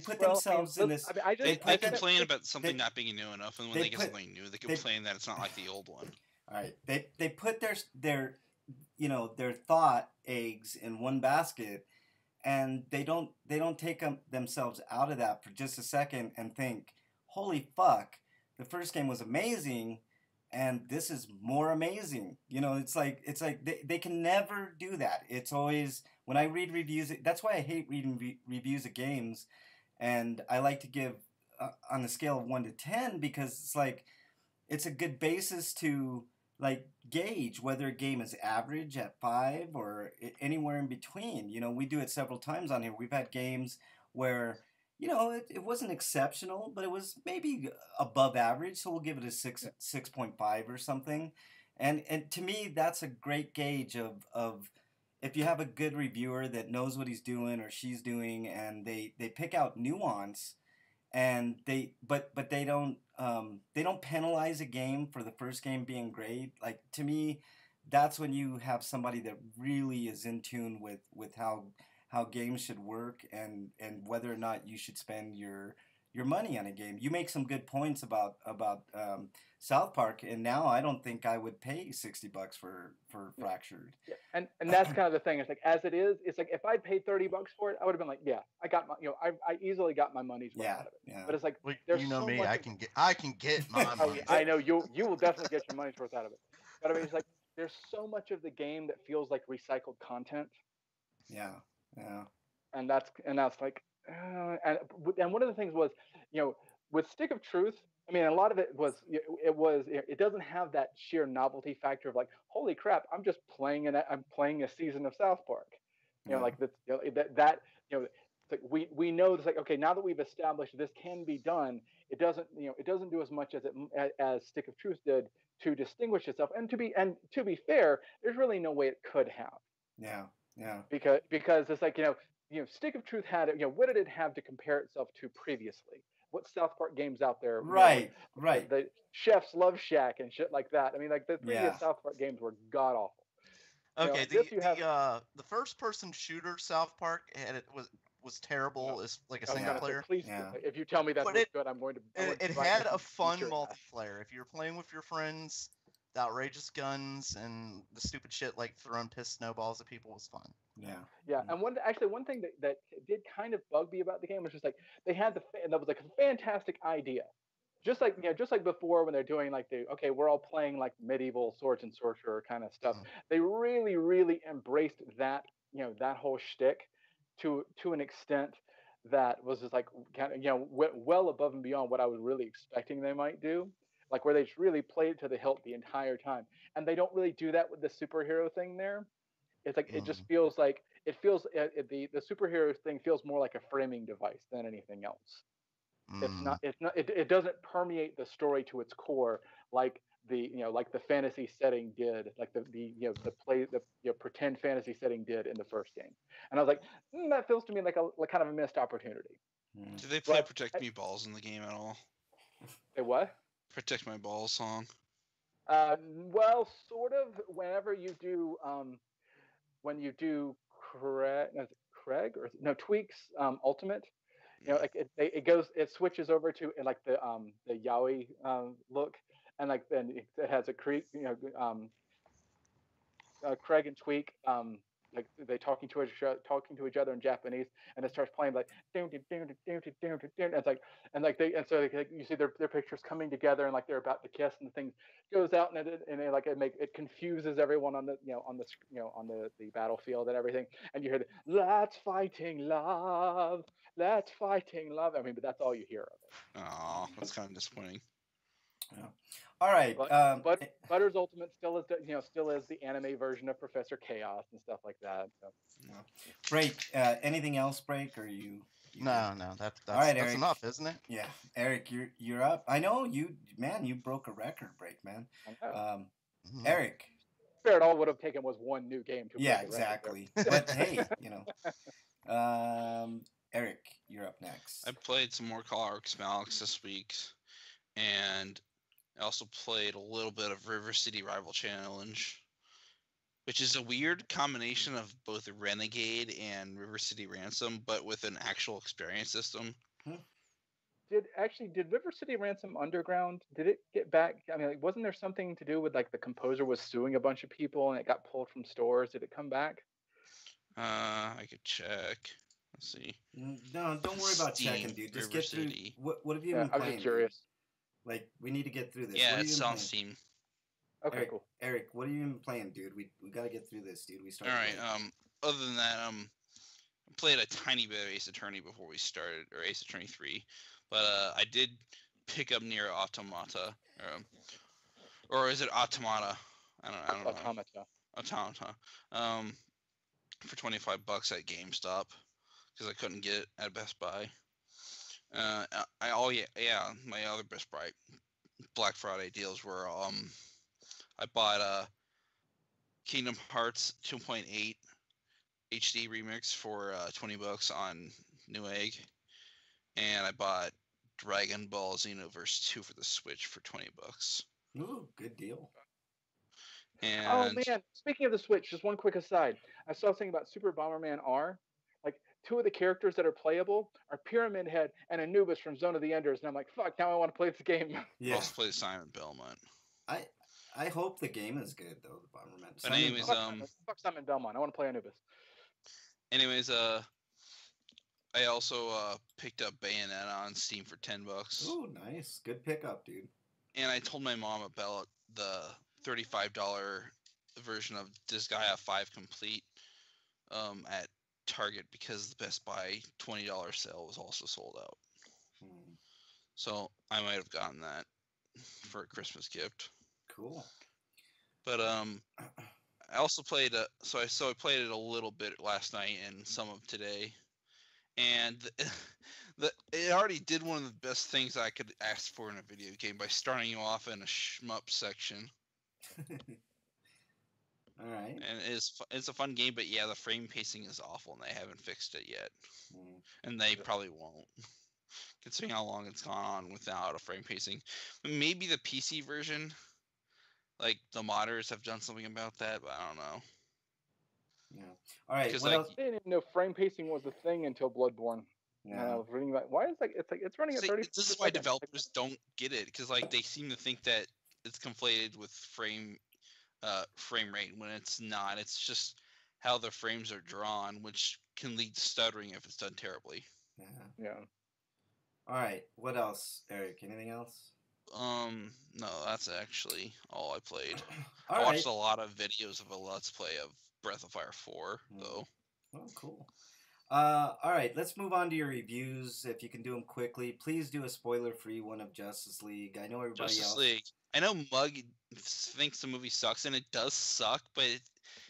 put themselves in this. I mean, they complain about something not being new enough, and when they get something new, they complain that it's not like the old one. All right, they put their thought eggs in one basket, and they don't take themselves out of that for just a second and think, holy fuck, the first game was amazing and this is more amazing. It's like they can never do that. It's always, when I read reviews, that's why I hate reading reviews of games, and I like to give on a scale of 1 to 10, because it's like it's a good basis to like gauge whether a game is average at 5 or anywhere in between. We do it several times on here. We've had games where it wasn't exceptional, but it was maybe above average, so we'll give it a 6.5 or something. And to me, that's a great gauge of if you have a good reviewer that knows what he's doing or she's doing, and they pick out nuance, and they don't penalize a game for the first game being great. Like, to me, that's when you have somebody that really is in tune with how games should work, and whether or not you should spend your money on a game. You make some good points about South Park, and now I don't think I would pay $60 for Fractured. Yeah. And that's kind of the thing. It's like, as it is, it's like if I'd paid $30 for it, I would have been like, yeah, I got my, I easily got my money's worth out of it. Yeah. But it's like, well, there's me, much I can get my money. I know you will definitely get your money's worth out of it. But I mean, it's like there's so much of the game that feels like recycled content. Yeah. And that's like, and one of the things was, with Stick of Truth, I mean, a lot of it doesn't have that sheer novelty factor of like, holy crap, I'm just playing I'm playing a season of South Park. Like that it's like we know it's like, okay, now that we've established this can be done, it doesn't, it doesn't do as much as as Stick of Truth did to distinguish itself. And to be fair, there's really no way it could have. Yeah. Yeah. Because it's like, Stick of Truth had, what did it have to compare itself to previously? What South Park games out there? Right. Right. The Chef's Love Shack and shit like that. I mean, like the previous Yeah. South Park games were god awful. Okay, the first person shooter South Park was terrible. It's like a single player. Please, if you tell me that's good, I'm going to. It had a fun multiplayer. If you're playing with your friends, the outrageous guns and the stupid shit like throwing piss snowballs at people was fun. Yeah. Yeah, and one thing that did kind of bug me about the game was just like they had and that was like a fantastic idea. Just like before when they're doing like we're all playing like medieval swords and sorcerer kind of stuff. They really, really embraced that that whole shtick to an extent that was just like kind of went well above and beyond what I was really expecting they might do. Like where they just really played it to the hilt the entire time, and they don't really do that with the superhero thing there. It's like it just feels like the superhero thing feels more like a framing device than anything else. It doesn't permeate the story to its core like the fantasy setting did, like the pretend fantasy setting did in the first game. And I was like, that feels to me like kind of a missed opportunity. Do they play Protect Me Balls in the game at all? They what? Protect My Balls song. Well, sort of. Whenever you do, when you do Craig or no Tweak's Ultimate. Like it switches over to like the yaoi look, and like then it has a Craig and Tweak like they talking to each other in Japanese, and it starts playing like and it's like so you see their pictures coming together and like they're about to kiss, and the thing goes out and it confuses everyone on the on the battlefield and everything, and you hear let's fighting love. I mean, but that's all you hear of it. Oh, that's kind of disappointing. Yeah. All right. But Butter's Ultimate still is the anime version of Professor Chaos and stuff like that. So. Yeah. Break. Anything else, Break? Or you No, that's all right, that's Eric. enough, isn't it? Yeah, Eric, you're up. I know you broke a record, Break, man. Eric. Fair, it all would have taken was one new game to break exactly. But hey, Eric, you're up next. I played some more Call Arcs Malix this week, and I also played a little bit of River City Rival Challenge, which is a weird combination of both Renegade and River City Ransom, but with an actual experience system. Did River City Ransom Underground, did it get back? I mean, like, wasn't there something to do with like the composer was suing a bunch of people and it got pulled from stores? Did it come back? I could check. Let's see. No, don't worry about checking, dude. Just get through. What have you been playing? I'm just curious. Dude? Like, we need to get through this. Yeah, it's on Steam. Okay, Eric, cool. Eric, what have you been playing, dude? We got to get through this, dude. We started. All right. Other than that, I played a tiny bit of Ace Attorney before we started, or Ace Attorney 3, but I did pick up Nier Automata, or is it Automata? I don't know. Automata. For $25 at GameStop, because I couldn't get it at Best Buy. My other Best Buy Black Friday deals were I bought Kingdom Hearts 2.8 HD remix for $20 on Newegg, and I bought Dragon Ball Xenoverse 2 for the Switch for $20. Ooh, good deal. And oh man, speaking of the Switch, just one quick aside. I saw something about Super Bomberman R. Like, two of the characters that are playable are Pyramid Head and Anubis from Zone of the Enders, and I'm like, fuck, now I want to play this game. Yeah. Also play Simon Belmont. I hope the game is good though, the Bomberman. But anyways, fuck Simon Belmont. I want to play Anubis. Anyways, I also picked up Bayonetta on Steam for $10. Oh, nice, good pickup, dude. And I told my mom about the $35 version of Disgaea 5 Complete at Target, because the Best Buy $20 sale was also sold out. So I might have gotten that for a Christmas gift. Cool. But I also played I played it a little bit last night and some of today, and it already did one of the best things I could ask for in a video game by starting you off in a shmup section. All right. And it's a fun game, but yeah, the frame pacing is awful, and they haven't fixed it yet, and they probably won't, considering how long it's gone on without a frame pacing. Maybe the PC version, like the modders, have done something about that, but I don't know. Yeah. All right. What like, else? I didn't even know frame pacing was a thing until Bloodborne. Yeah. And I was reading about why is it's running at 30. This is why developers don't get it, because like they seem to think that it's conflated with frame rate when it's not. It's just how the frames are drawn, which can lead to stuttering if it's done terribly. Yeah. All right. What else, Eric? Anything else? No, that's actually all I played. I watched a lot of videos of a Let's Play of Breath of Fire 4, though. Oh, cool. All right, let's move on to your reviews. If you can do them quickly, please do a spoiler-free one of Justice League. I know everybody else. League. I know Mug thinks the movie sucks, and it does suck, but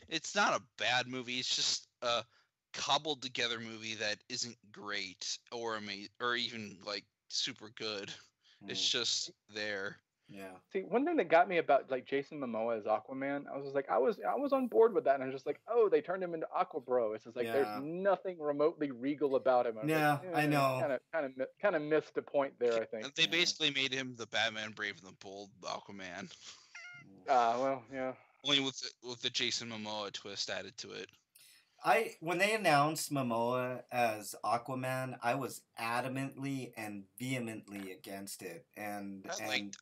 it's not a bad movie. It's just a cobbled together movie that isn't great or amazing or even like super good. It's just there. Yeah. See, one thing that got me about like Jason Momoa as Aquaman, I was just like, I was on board with that, and I was just like, oh, they turned him into Aqua Bro. It's just like there's nothing remotely regal about him. Yeah, I know. Kind of missed the point there. I think they basically made him the Batman Brave and the Bold Aquaman. Well, yeah. Only with the Jason Momoa twist added to it. When they announced Momoa as Aquaman, I was adamantly and vehemently against it, and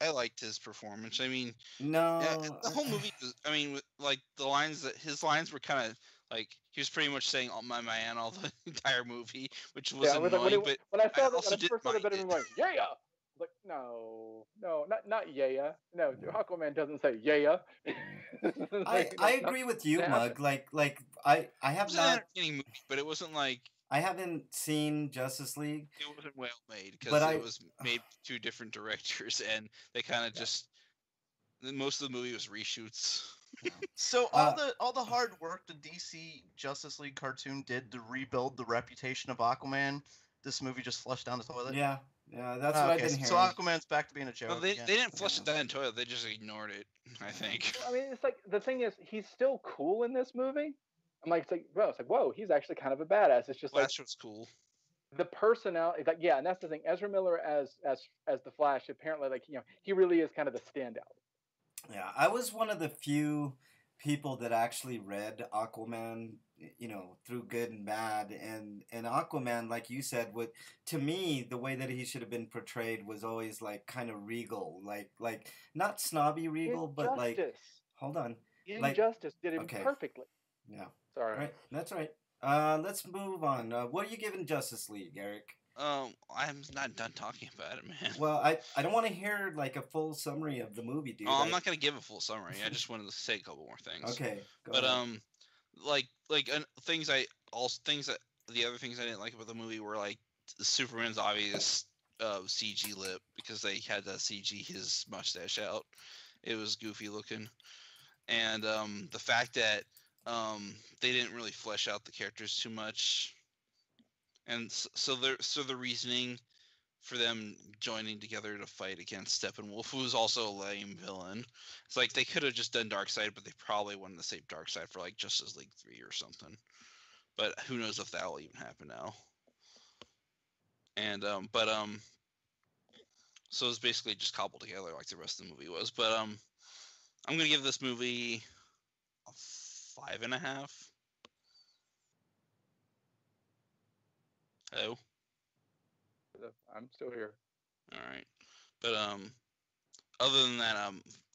I liked his performance. I mean, no, the whole movie was. I mean, like his lines were kind of like he was pretty much saying "Oh my man" all the entire movie, which was annoying. But when I saw also that, first saw the bit, I'm like, yeah. Like no, not yeah. No, Aquaman doesn't say yeah. I agree with you, Mug. Like I have not. Movie, but it wasn't like I haven't seen Justice League. It wasn't well made because it was made by 2 different directors, and they kind of just most of the movie was reshoots. So all the hard work the DC Justice League cartoon did to rebuild the reputation of Aquaman, this movie just flushed down the toilet. Yeah, that's what I've been hearing. So Aquaman's back to being a joke. Well, they didn't flush it down the toilet. They just ignored it. I think. I mean, it's like the thing is, he's still cool in this movie. I'm like, it's like, whoa, he's actually kind of a badass. It's just Flash was cool. The personality, like, yeah, and that's the thing. Ezra Miller as the Flash, apparently, like, he really is kind of the standout. Yeah, I was one of the few people that actually read Aquaman, through good and bad, and Aquaman, like you said, to me, the way that he should have been portrayed was always like kind of regal, like not snobby regal, but like, hold on, Injustice did him perfectly. Yeah, sorry, right, that's right. Let's move on. What are you giving Justice League, Eric? I'm not done talking about it, man. Well, I don't want to hear like a full summary of the movie, dude. I'm not gonna give a full summary. I just wanted to say a couple more things. Okay, go ahead. The other things I didn't like about the movie were like Superman's obvious CG lip, because they had to CG his mustache out. It was goofy looking, and the fact that they didn't really flesh out the characters too much. And so the reasoning for them joining together to fight against Steppenwolf, who was also a lame villain. It's like they could have just done Darkseid, but they probably wanted to save Darkseid for like Justice League 3 or something. But who knows if that will even happen now. And so it's basically just cobbled together like the rest of the movie was. But I'm gonna give this movie a 5.5. Hello? I'm still here. All right. But other than that,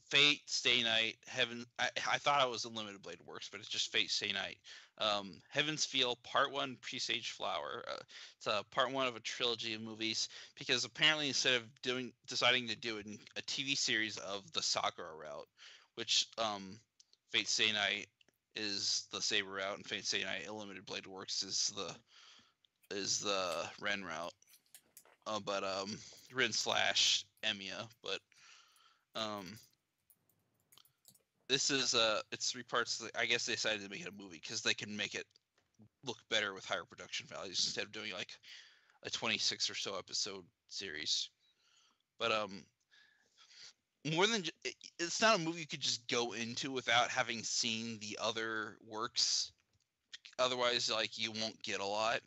Fate, Stay Night, Heaven. I thought it was Unlimited Blade Works, but it's just Fate, Stay Night. Heaven's Feel, Part 1, Presage Flower. It's Part 1 of a trilogy of movies, because apparently instead of deciding to do a TV series of the Sakura route, which Fate, Stay Night is the Saber route, and Fate, Stay Night, Unlimited Blade Works is the Ren route. But Rin / Emiya, but this is it's 3 parts. I guess they decided to make it a movie because they can make it look better with higher production values instead of doing like a 26 or so episode series. But more than it's not a movie you could just go into without having seen the other works. Otherwise, like, you won't get a lot.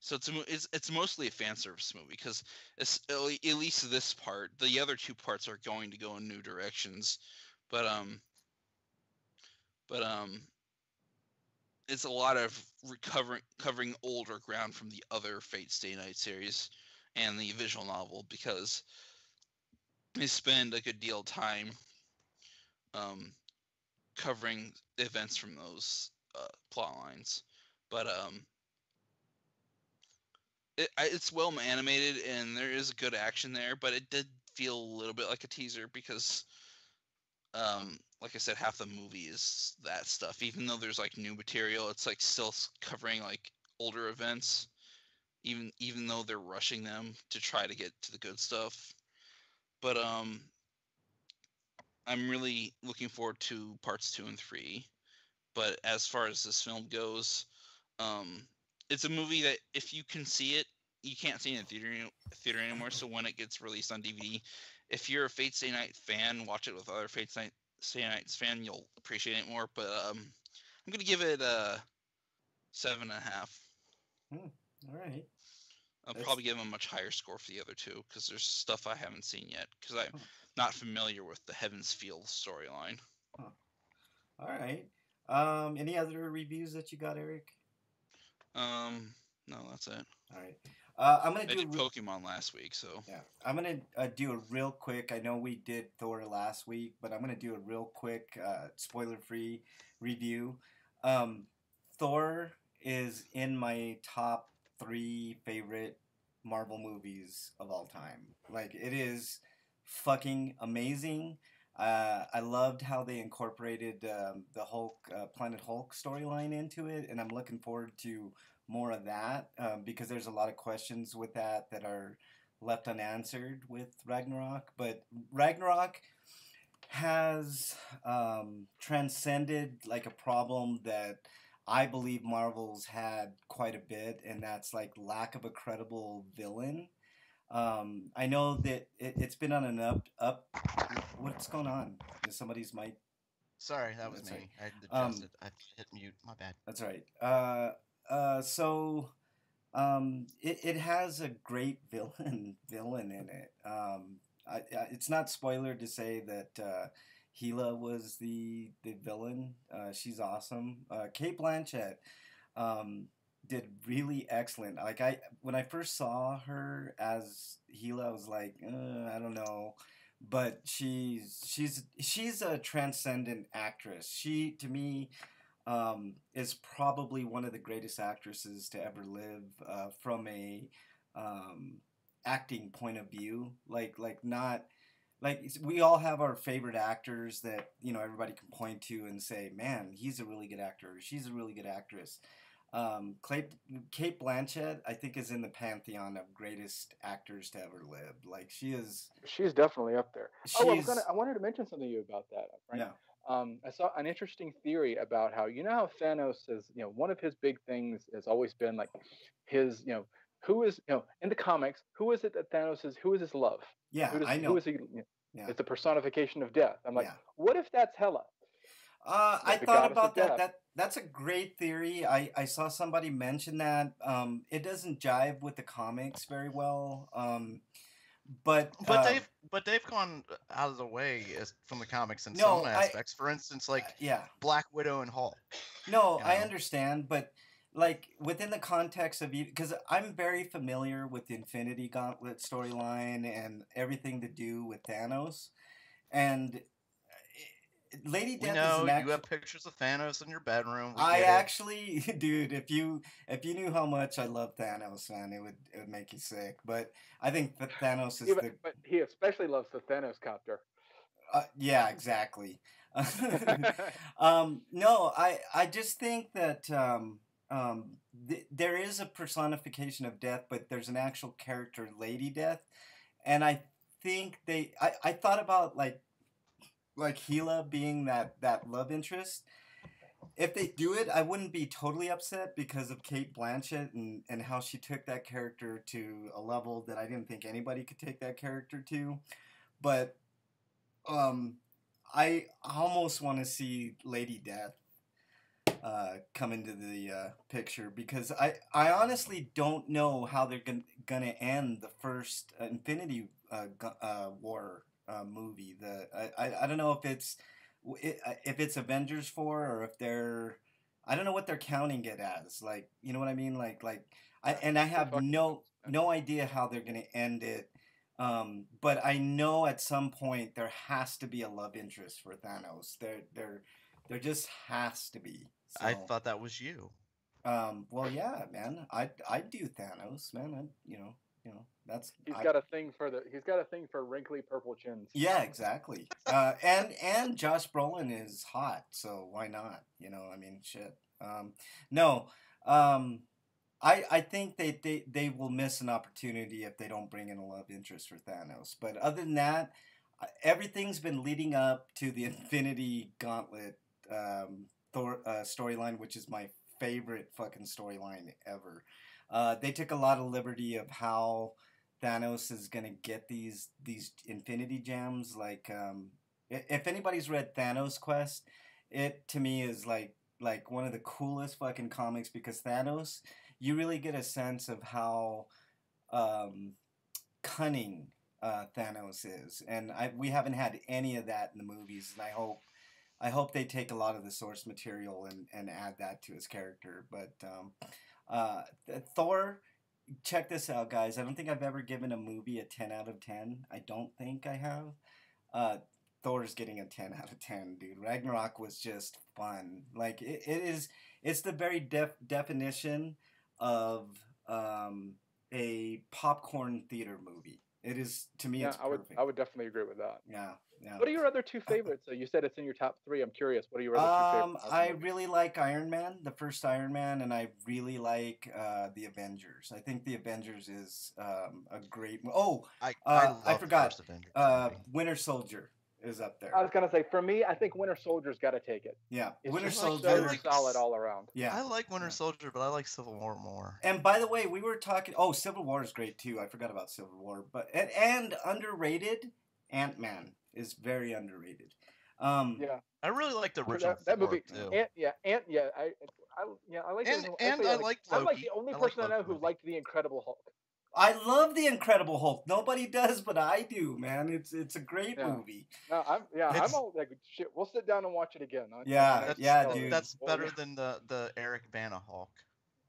So it's mostly a fan service movie because at least this part, the other two parts are going to go in new directions, but but it's a lot of covering older ground from the other Fate Stay Night series and the visual novel, because they spend a good deal of time covering events from those plot lines. But it's well animated and there is good action there, but it did feel a little bit like a teaser because, like I said, half the movie is that stuff. Even though there's like new material, it's like still covering like older events. Even though they're rushing them to try to get to the good stuff. But I'm really looking forward to parts 2 and 3. But as far as this film goes, it's a movie that if you can see it, you can't see it in theater anymore. So when it gets released on DVD, if you're a Fate Stay Night fan, watch it with other Fate Stay Nights fan, you'll appreciate it more. But I'm gonna give it a 7.5. All right. I'll probably give them a much higher score for the other two because there's stuff I haven't seen yet because I'm not familiar with the Heaven's Feel storyline. Huh. All right. Any other reviews that you got, Eric? No, that's it. All right. I'm gonna do Pokemon last week, so yeah. I'm gonna do a real quick. I know we did Thor last week, but I'm gonna do a real quick, spoiler-free review. Thor is in my top 3 favorite Marvel movies of all time. Like, it is fucking amazing. I loved how they incorporated the Hulk, Planet Hulk storyline into it, and I'm looking forward to more of that because there's a lot of questions with that are left unanswered with Ragnarok. But Ragnarok has transcended like a problem that I believe Marvel's had quite a bit, and that's like lack of a credible villain. I know that it's been on an up. What's going on? Is somebody's mic? Sorry, that was That's me. right. I adjusted. I hit mute. My bad. That's right. So it has a great villain in it. It's not spoiler to say that Gila was the villain. She's awesome. Kate Blanchett did really excellent. Like, when I first saw her as Gila, I was like, I don't know, but she's a transcendent actress. She, to me, is probably one of the greatest actresses to ever live from a acting point of view. Like not like we all have our favorite actors that everybody can point to and say, man, he's a really good actor. Or she's a really good actress. Kate Blanchett, I think, is in the pantheon of greatest actors to ever live. Like, she is. She's definitely up there. I wanted to mention something to you about that, Frank. Yeah. I saw an interesting theory about how how Thanos is, one of his big things has always been like his, who is, in the comics, who is it that Thanos is? Who is his love? Yeah, I know. Who is he? Yeah. It's the personification of death. I'm like, what if that's Hela? I thought about that. That's a great theory. I saw somebody mention that. It doesn't jive with the comics very well. But they've gone out of the way from the comics in some aspects. For instance, like Black Widow and Hulk. No, I understand, but like within the context of, because I'm very familiar with the Infinity Gauntlet storyline and everything to do with Thanos, and Lady Death is an you have pictures of Thanos in your bedroom. Dude, if you knew how much I love Thanos, man, it would make you sick. But I think that Thanos is But he especially loves the Thanos copter. Yeah, exactly. No, I just think that there is a personification of death, but there's an actual character, Lady Death, and I think I thought about like Gila being that love interest, if they do it, I wouldn't be totally upset because of Kate Blanchett and how she took that character to a level that I didn't think anybody could take that character to. But um, I almost want to see Lady Death come into the picture because I honestly don't know how they're gonna end the first Infinity War movie. I don't know if it's Avengers 4 or if they're I don't know what they're counting it as. Like, you know what I mean? I have no idea how they're gonna end it. But I know at some point there has to be a love interest for Thanos. There just has to be. So, I thought that was you. well, yeah, man. I do Thanos, man. That's He's got a thing for wrinkly purple chins. yeah, exactly. And Josh Brolin is hot, so why not? I mean, shit. No. I think they will miss an opportunity if they don't bring in a love interest for Thanos. But other than that, everything's been leading up to the Infinity Gauntlet Thor storyline, which is my favorite fucking storyline ever. They took a lot of liberty of how Thanos is gonna get these Infinity Gems. Like, if anybody's read Thanos Quest, it to me is like one of the coolest fucking comics because Thanos, you really get a sense of how cunning Thanos is, and we haven't had any of that in the movies, and I hope they take a lot of the source material and add that to his character. But Thor, check this out, guys. I don't think I've ever given a movie a 10 out of 10. I don't think I have. Thor's getting a 10 out of 10, dude. Ragnarok was just fun. Like, it's the very definition of a popcorn theater movie. It is, to me, it's perfect. I would definitely agree with that. Yeah. What are your other two favorites? You said it's in your top 3. I'm curious. What are your other two favorites? I really like Iron Man, the first Iron Man, and I really like the Avengers. I think the Avengers is a great. Oh, I forgot. Winter Soldier is up there. I was gonna say, for me, I think Winter Soldier's got to take it. Yeah, it's Winter Soldier solid all around. Yeah, I like Winter Soldier, but I like Civil War more. And by the way, we were talking. Oh, Civil War is great too. I forgot about Civil War, but and underrated. Ant-Man is very underrated. Yeah, I really like the original that movie too. I like it. And I like Loki. I'm like the only person I know who liked the Incredible Hulk. I love the Incredible Hulk. Nobody does, but I do, man. It's a great movie. No, I'm all like, shit. We'll sit down and watch it again. Dude. That's better than the Eric Bana Hulk.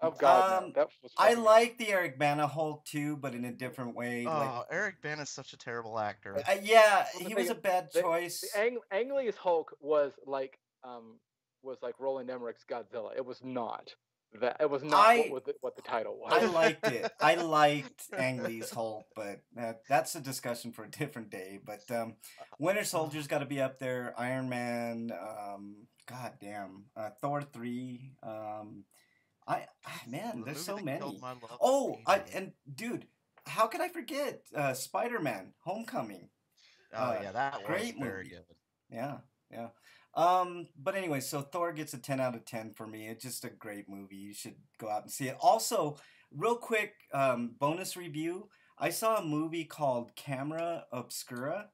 Oh God, no. That was I like the Eric Bana Hulk too, but in a different way. Oh, Eric Bana's such a terrible actor. He was a bad choice. Ang Lee's Hulk was like Roland Emmerich's Godzilla. It was not that. It was not what the title was. I liked it. I liked Ang Lee's Hulk, but that's a discussion for a different day. But Winter Soldier's got to be up there. Iron Man. God damn. Thor 3. There's so many. Dude, how could I forget Spider-Man: Homecoming? That was great very movie. good. Yeah. But anyway, so Thor gets a 10 out of 10 for me. It's just a great movie. You should go out and see it. Also, real quick, bonus review. I saw a movie called Camera Obscura.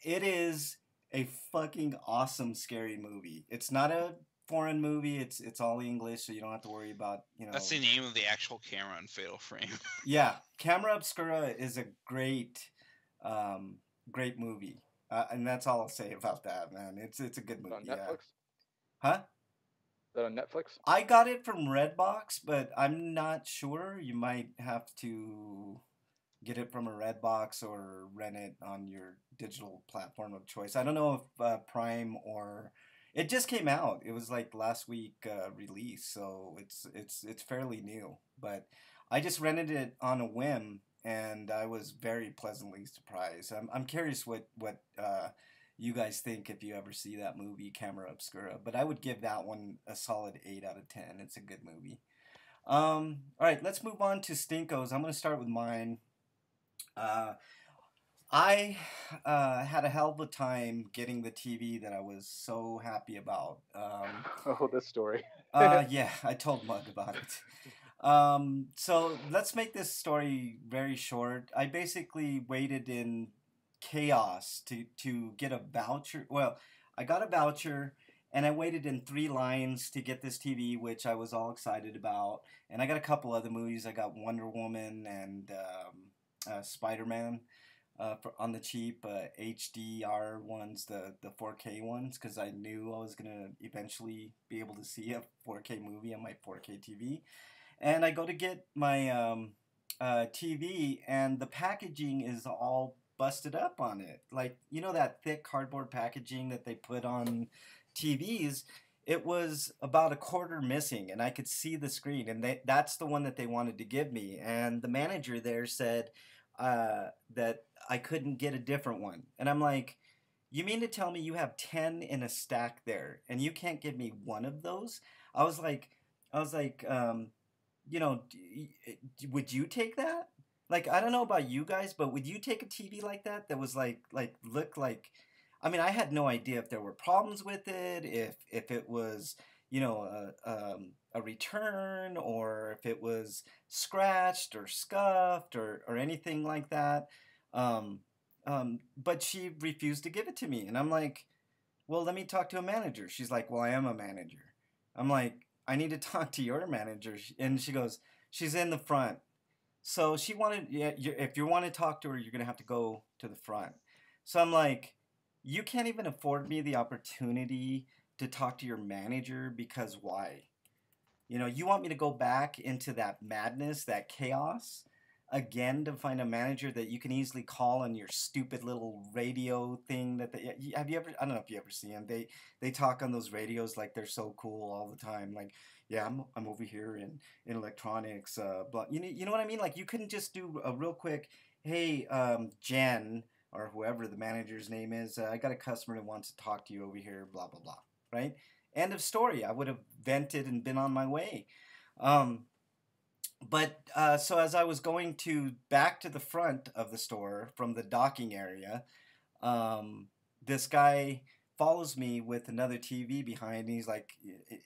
It is a fucking awesome, scary movie. It's not a foreign movie. It's all English, so you don't have to worry about, That's the name of the actual camera in Fatal Frame. Yeah, Camera Obscura is a great movie, and that's all I'll say about that, man. It's a good movie. On Netflix? Huh? Is that on Netflix? I got it from Redbox, but I'm not sure. You might have to get it from a Redbox or rent it on your digital platform of choice. I don't know if Prime or it just came out. It was like last week release, so it's fairly new. But I just rented it on a whim, and I was very pleasantly surprised. I'm curious what you guys think if you ever see that movie, Camera Obscura. But I would give that one a solid 8 out of 10. It's a good movie. All right, let's move on to Stinkos. I'm going to start with mine. I had a hell of a time getting the TV that I was so happy about. Oh, this story. Yeah, I told Mug about it. So let's make this story very short. I basically waited in chaos to get a voucher. Well, I got a voucher and I waited in 3 lines to get this TV, which I was all excited about. And I got a couple other movies. I got Wonder Woman and Spider Man. On the cheap HDR ones, the 4K ones, because I knew I was gonna eventually be able to see a 4K movie on my 4K TV. And I go to get my TV, and the packaging is all busted up on it. Like, you know, that thick cardboard packaging that they put on TVs? It was about a quarter missing, and I could see the screen, and that's the one that they wanted to give me. And the manager there said that I couldn't get a different one. And I'm like, you mean to tell me you have 10 in a stack there, and you can't give me one of those? I was like, I was like, you know, would you take that? Like, I don't know about you guys, but would you take a TV like that was looked like? I mean, I had no idea if there were problems with it, if it was, you know, a return, or if it was scratched or scuffed or anything like that. Um, but she refused to give it to me, and I'm like, well, let me talk to a manager. She's like, well, I am a manager. I'm like, I need to talk to your manager. And she goes, she's in the front. So she wanted, yeah, if you want to talk to her, you're going to have to go to the front. So I'm like, you can't even afford me the opportunity to talk to your manager, because why? You know, you want me to go back into that madness, that chaos again, to find a manager that you can easily call on your stupid little radio thing that they have. You ever, I don't know if you ever see them, they talk on those radios like they're so cool all the time, like, yeah, I'm over here in electronics, but you know what I mean? Like, you couldn't just do a real quick, hey, Jen, or whoever the manager's name is, I got a customer that wants to talk to you over here, blah blah blah, right? End of story. I would have vented and been on my way. Um, but so as I was going to back to the front of the store from the docking area, this guy follows me with another TV behind, and he's like,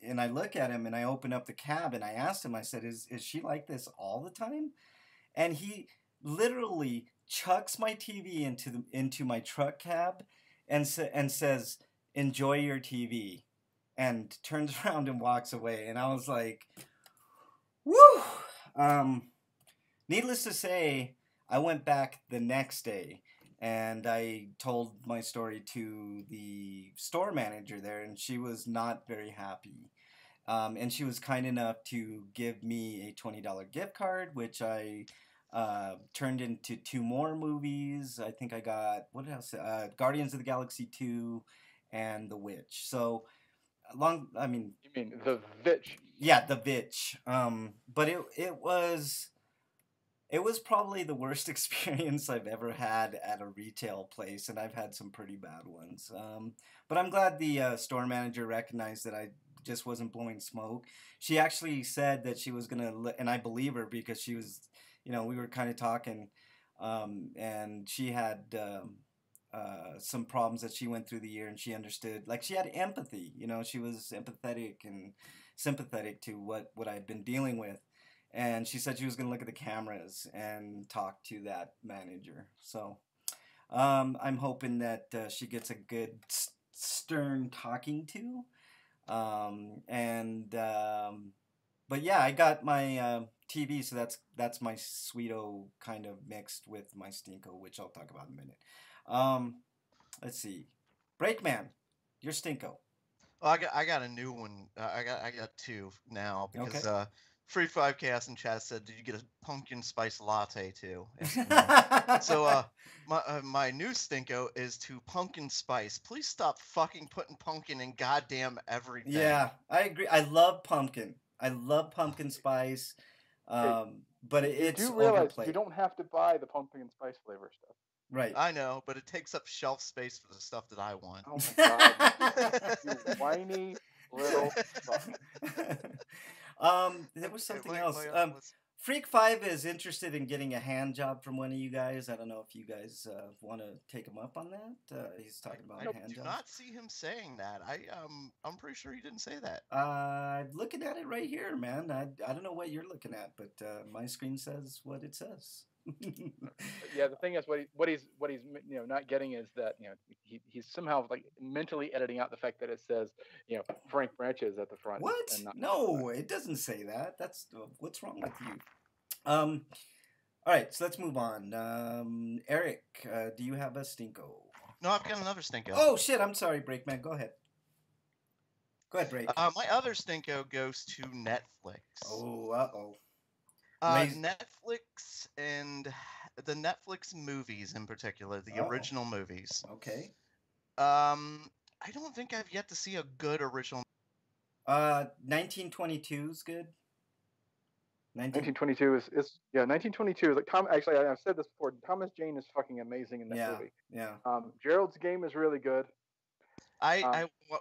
and I look at him and I open up the cab and I asked him, I said, is she like this all the time? And he literally chucks my TV into my truck cab and says, enjoy your TV, and turns around and walks away. And I was like, woo! Needless to say, I went back the next day and I told my story to the store manager there, and she was not very happy. And she was kind enough to give me a $20 gift card, which I turned into 2 more movies. I think I got, what else? Guardians of the Galaxy 2 and The Witch. So, I mean, You mean the Vitch? yeah, The Witch. But it was probably the worst experience I've ever had at a retail place, and I've had some pretty bad ones. But I'm glad the store manager recognized that I just wasn't blowing smoke. She actually said that she was gonna, and I believe her, because she was, you know, we were kind of talking, and she had some problems that she went through the year, and she understood, like, she had empathy. You know, she was empathetic and sympathetic to what I had been dealing with. And she said she was going to look at the cameras and talk to that manager. So I'm hoping that she gets a good stern talking to. But yeah, I got my TV, so that's my Sweeto kind of mixed with my Stinko, which I'll talk about in a minute. Let's see, Breakman, your Stinko. Well, I got a new one. I got 2 now because Okay. Free 5Chaos in chat said, "Did you get a pumpkin spice latte too?" Yes, no. So my new stinko is to pumpkin spice. Please stop fucking putting pumpkin in goddamn everything. Yeah, I agree. I love pumpkin. I love pumpkin spice. But it's you do realize overplayed. you don't have to buy the pumpkin and spice flavor stuff. Right. I know, but it takes up shelf space for the stuff that I want. Oh my god, you whiny little fuck. There was something else. Freak 5 is interested in getting a hand job from one of you guys. I don't know if you guys want to take him up on that. He's talking about I hand do jobs. not see him saying that. I'm pretty sure he didn't say that. I'm looking at it right here, man. I don't know what you're looking at, but my screen says what it says. Yeah, the thing is, what he's not getting is that he's somehow like mentally editing out the fact that it says Frank Branches at the front. What? And not No, it doesn't say that. That's what's wrong with you. All right, so let's move on. Eric, do you have a stinko? No, I've got another stinko. Oh shit! I'm sorry, Breakman. Go ahead. Go ahead, Break. My other stinko goes to Netflix. Oh, uh-oh. Netflix and the Netflix movies in particular, the original movies. Okay. I don't think I've yet to see a good original. 1922 is good. 1922 is 1922 is like Tom. Actually, I've said this before. Thomas Jane is fucking amazing in that movie. Yeah. Gerald's Game is really good.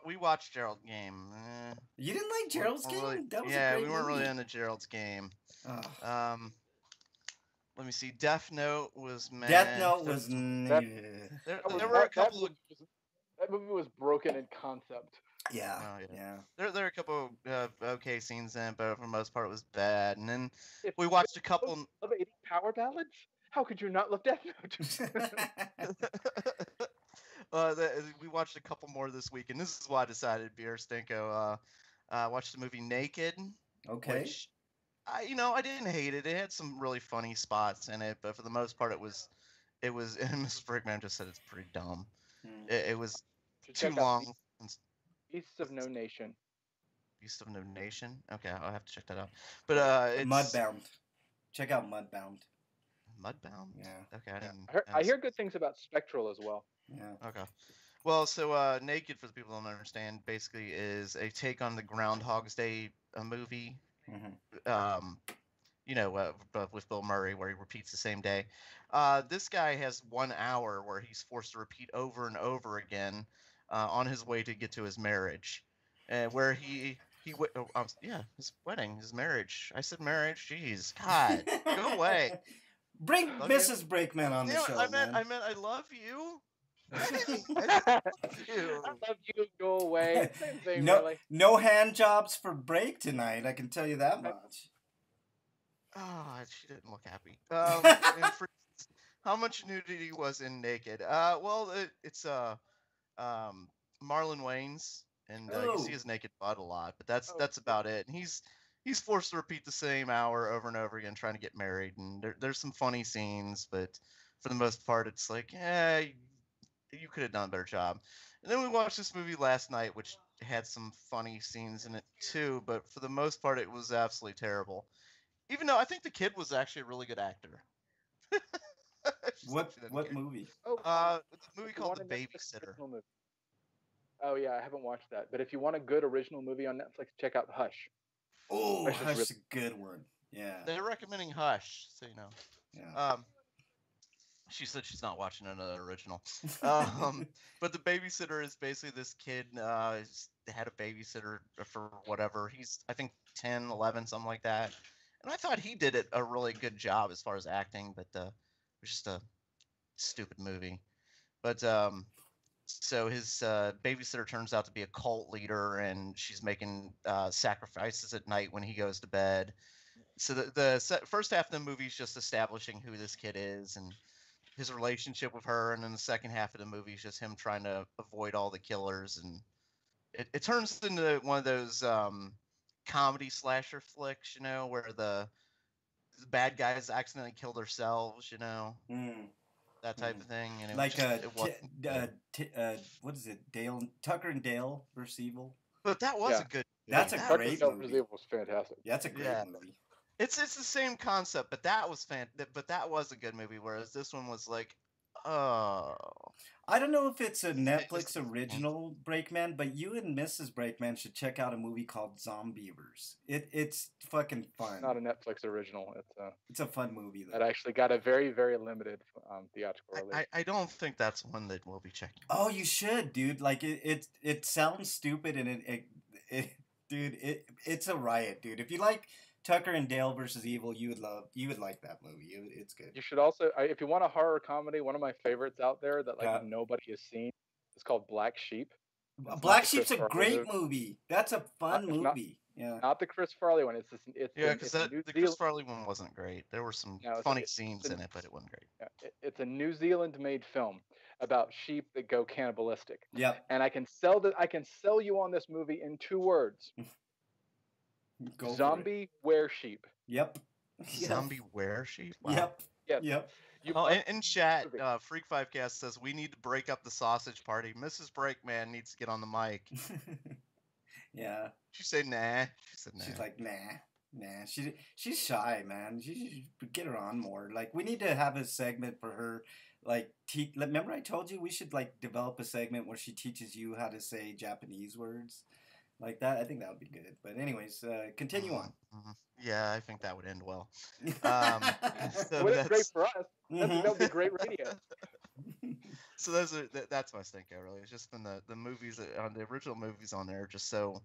We watched Gerald's Game. You didn't like Gerald's Game? Really, That was yeah, a great we weren't movie. really into Gerald's Game. Oh. Let me see. Death Note was meh. Death Note was. There were a couple of. That movie was broken in concept. Yeah. Oh, Yeah. There are a couple of okay scenes in it, but for the most part it was bad. And then we watched a couple. Of 80 power ballads? How could you not love Death Note? We watched a couple more this week, and this is why I decided to be our stinko. Watched the movie Naked. Okay. Which, I didn't hate it. It had some really funny spots in it, but for the most part, it was. And Mrs. Brickman just said it's pretty dumb. It was too long. Beasts of No Nation. Beasts of No Nation. Okay, I'll have to check that out. But it's Mudbound. Check out Mudbound. Mudbound. Yeah. Okay, I hear good things about Spectral as well. Yeah. Okay. Well, so Naked, for the people who don't understand, basically is a take on the Groundhog's Day movie. Mm-hmm. With Bill Murray, where he repeats the same day. This guy has 1 hour where he's forced to repeat over and over again on his way to get to his marriage, where his wedding, his marriage. I said marriage. Jeez, God, go away. Bring Mrs. Brakeman on the show. I meant I love you. I love you. Go away. Same thing, really. No hand jobs for Brake tonight. I can tell you that much. Oh, she didn't look happy. How much nudity was in Naked? It's Marlon Wayans, and you see his naked butt a lot, but that's about it. And he's forced to repeat the same hour over and over again, trying to get married. And there's some funny scenes, but for the most part, it's like, you could have done a better job. And then we watched this movie last night, which had some funny scenes in it too, but for the most part, it was absolutely terrible. Even though I think the kid was actually a really good actor. What movie? It's a movie called The Babysitter. Oh yeah, I haven't watched that. But if you want a good original movie on Netflix, check out Hush. Oh, Hush is a good one. Yeah. They're recommending Hush, so you know. Yeah. She said she's not watching another original. But The Babysitter is basically this kid had a babysitter for whatever. He's, I think, 10, 11, something like that. And I thought he did a really good job as far as acting, but it was just a stupid movie. But so his babysitter turns out to be a cult leader, and she's making sacrifices at night when he goes to bed. So the first half of the movie is just establishing who this kid is and his relationship with her, and then the second half of the movie is just him trying to avoid all the killers, and it turns into one of those comedy slasher flicks, where the bad guys accidentally kill themselves, that type of thing. And like what is it, Tucker and Dale vs. Evil? But that was a good. That's a great movie. Vs. Evil was fantastic. That's a great movie. It's the same concept, but that was But that was a good movie. Whereas this one was like, I don't know if it's a Netflix original, Breakman, but you and Mrs. Breakman should check out a movie called Zombievers. It's fucking fun. It's not a Netflix original. It's a fun movie though. It actually got a very, very limited theatrical release. I don't think that's one that we'll be checking. Oh, you should, dude. Like it sounds stupid, and it's a riot, dude. If you like Tucker and Dale versus Evil, you would like that movie. It's good. You should also, if you want a horror comedy, one of my favorites out there that like Yeah. nobody has seen, it's called Black Sheep. It's Black not the Sheep's Chris a Farley great movie. That's a fun It's not- movie. Yeah. Not the Chris Farley one. It's because a the Chris Farley one wasn't great. There were some funny scenes in it, but it wasn't great. It's a New Zealand-made film about sheep that go cannibalistic. Yep. And I can sell you on this movie in 2 words. Go for it. Zombie were-sheep. Yep. Zombie were-sheep? Wow. Yep. Yes. Yep. Oh, in chat, Freak 5cast says we need to break up the sausage party. Mrs. Breakman needs to get on the mic. Yeah. She said nah. She said nah. She's like, nah. She's shy, man. She should get her on more. Like, we need to have a segment for her. Like, remember I told you we should like develop a segment where she teaches you how to say Japanese words like that. I think that would be good. But anyways, continue on. Mm-hmm. Yeah, I think that would end well. So well, that's great for us. That would be great radio. So that's my stinko, really. It's just been the movies on the original movies on there, just so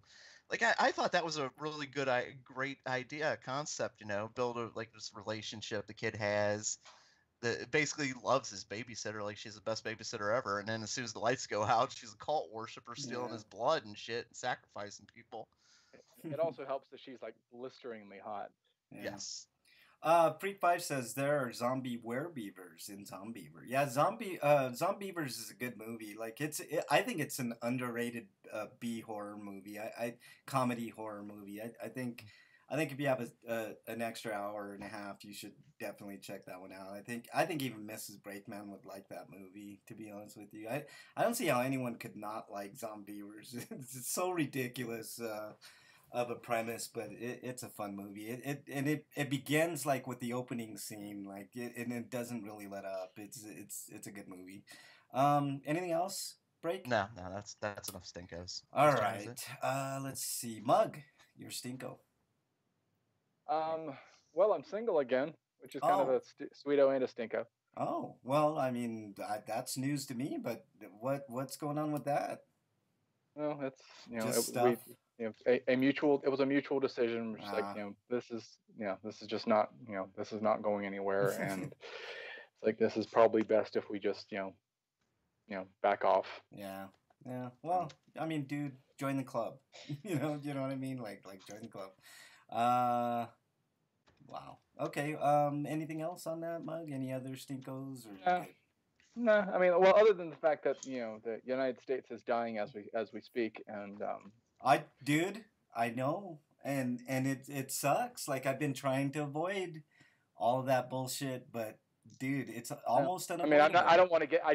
like I thought that was a really great idea, concept. Build this relationship the kid has that basically loves his babysitter like she's the best babysitter ever, and then as soon as the lights go out, she's a cult worshiper stealing his blood and shit and sacrificing people. It also helps that she's like blisteringly hot. Yeah. Yes. Freak 5 says there are zombie werebeavers in Zombiever. Yeah, Zombievers is a good movie. Like I think it's an underrated B horror movie. Comedy horror movie. I think if you have an extra hour and a half, you should definitely check that one out. I think even Mrs. Breakman would like that movie. To be honest with you, I don't see how anyone could not like Zombievers. It's so ridiculous. Of a premise, but it's a fun movie. It begins like with the opening scene, like and it doesn't really let up. It's a good movie. Anything else? Break? No, that's enough stinkos. All right. Let's see. Mug, your stinko. Well, I'm single again, which is kind of a sweeto and a stinko. Oh well, I mean that's news to me. But what's going on with that? Well, it's just stuff. A mutual. It was a mutual decision. We're just like this is just not this is not going anywhere, and it's like this is probably best if we just back off. Yeah. Well, I mean, dude, join the club. you know what I mean? Like join the club. Wow. Okay. Anything else on that, Mug? Any other stinkos or? No, I mean, well, other than the fact that the United States is dying as we speak, and I know, and it sucks. Like I've been trying to avoid all of that bullshit, but dude, it's almost unavoidable. I mean, I don't want to get. I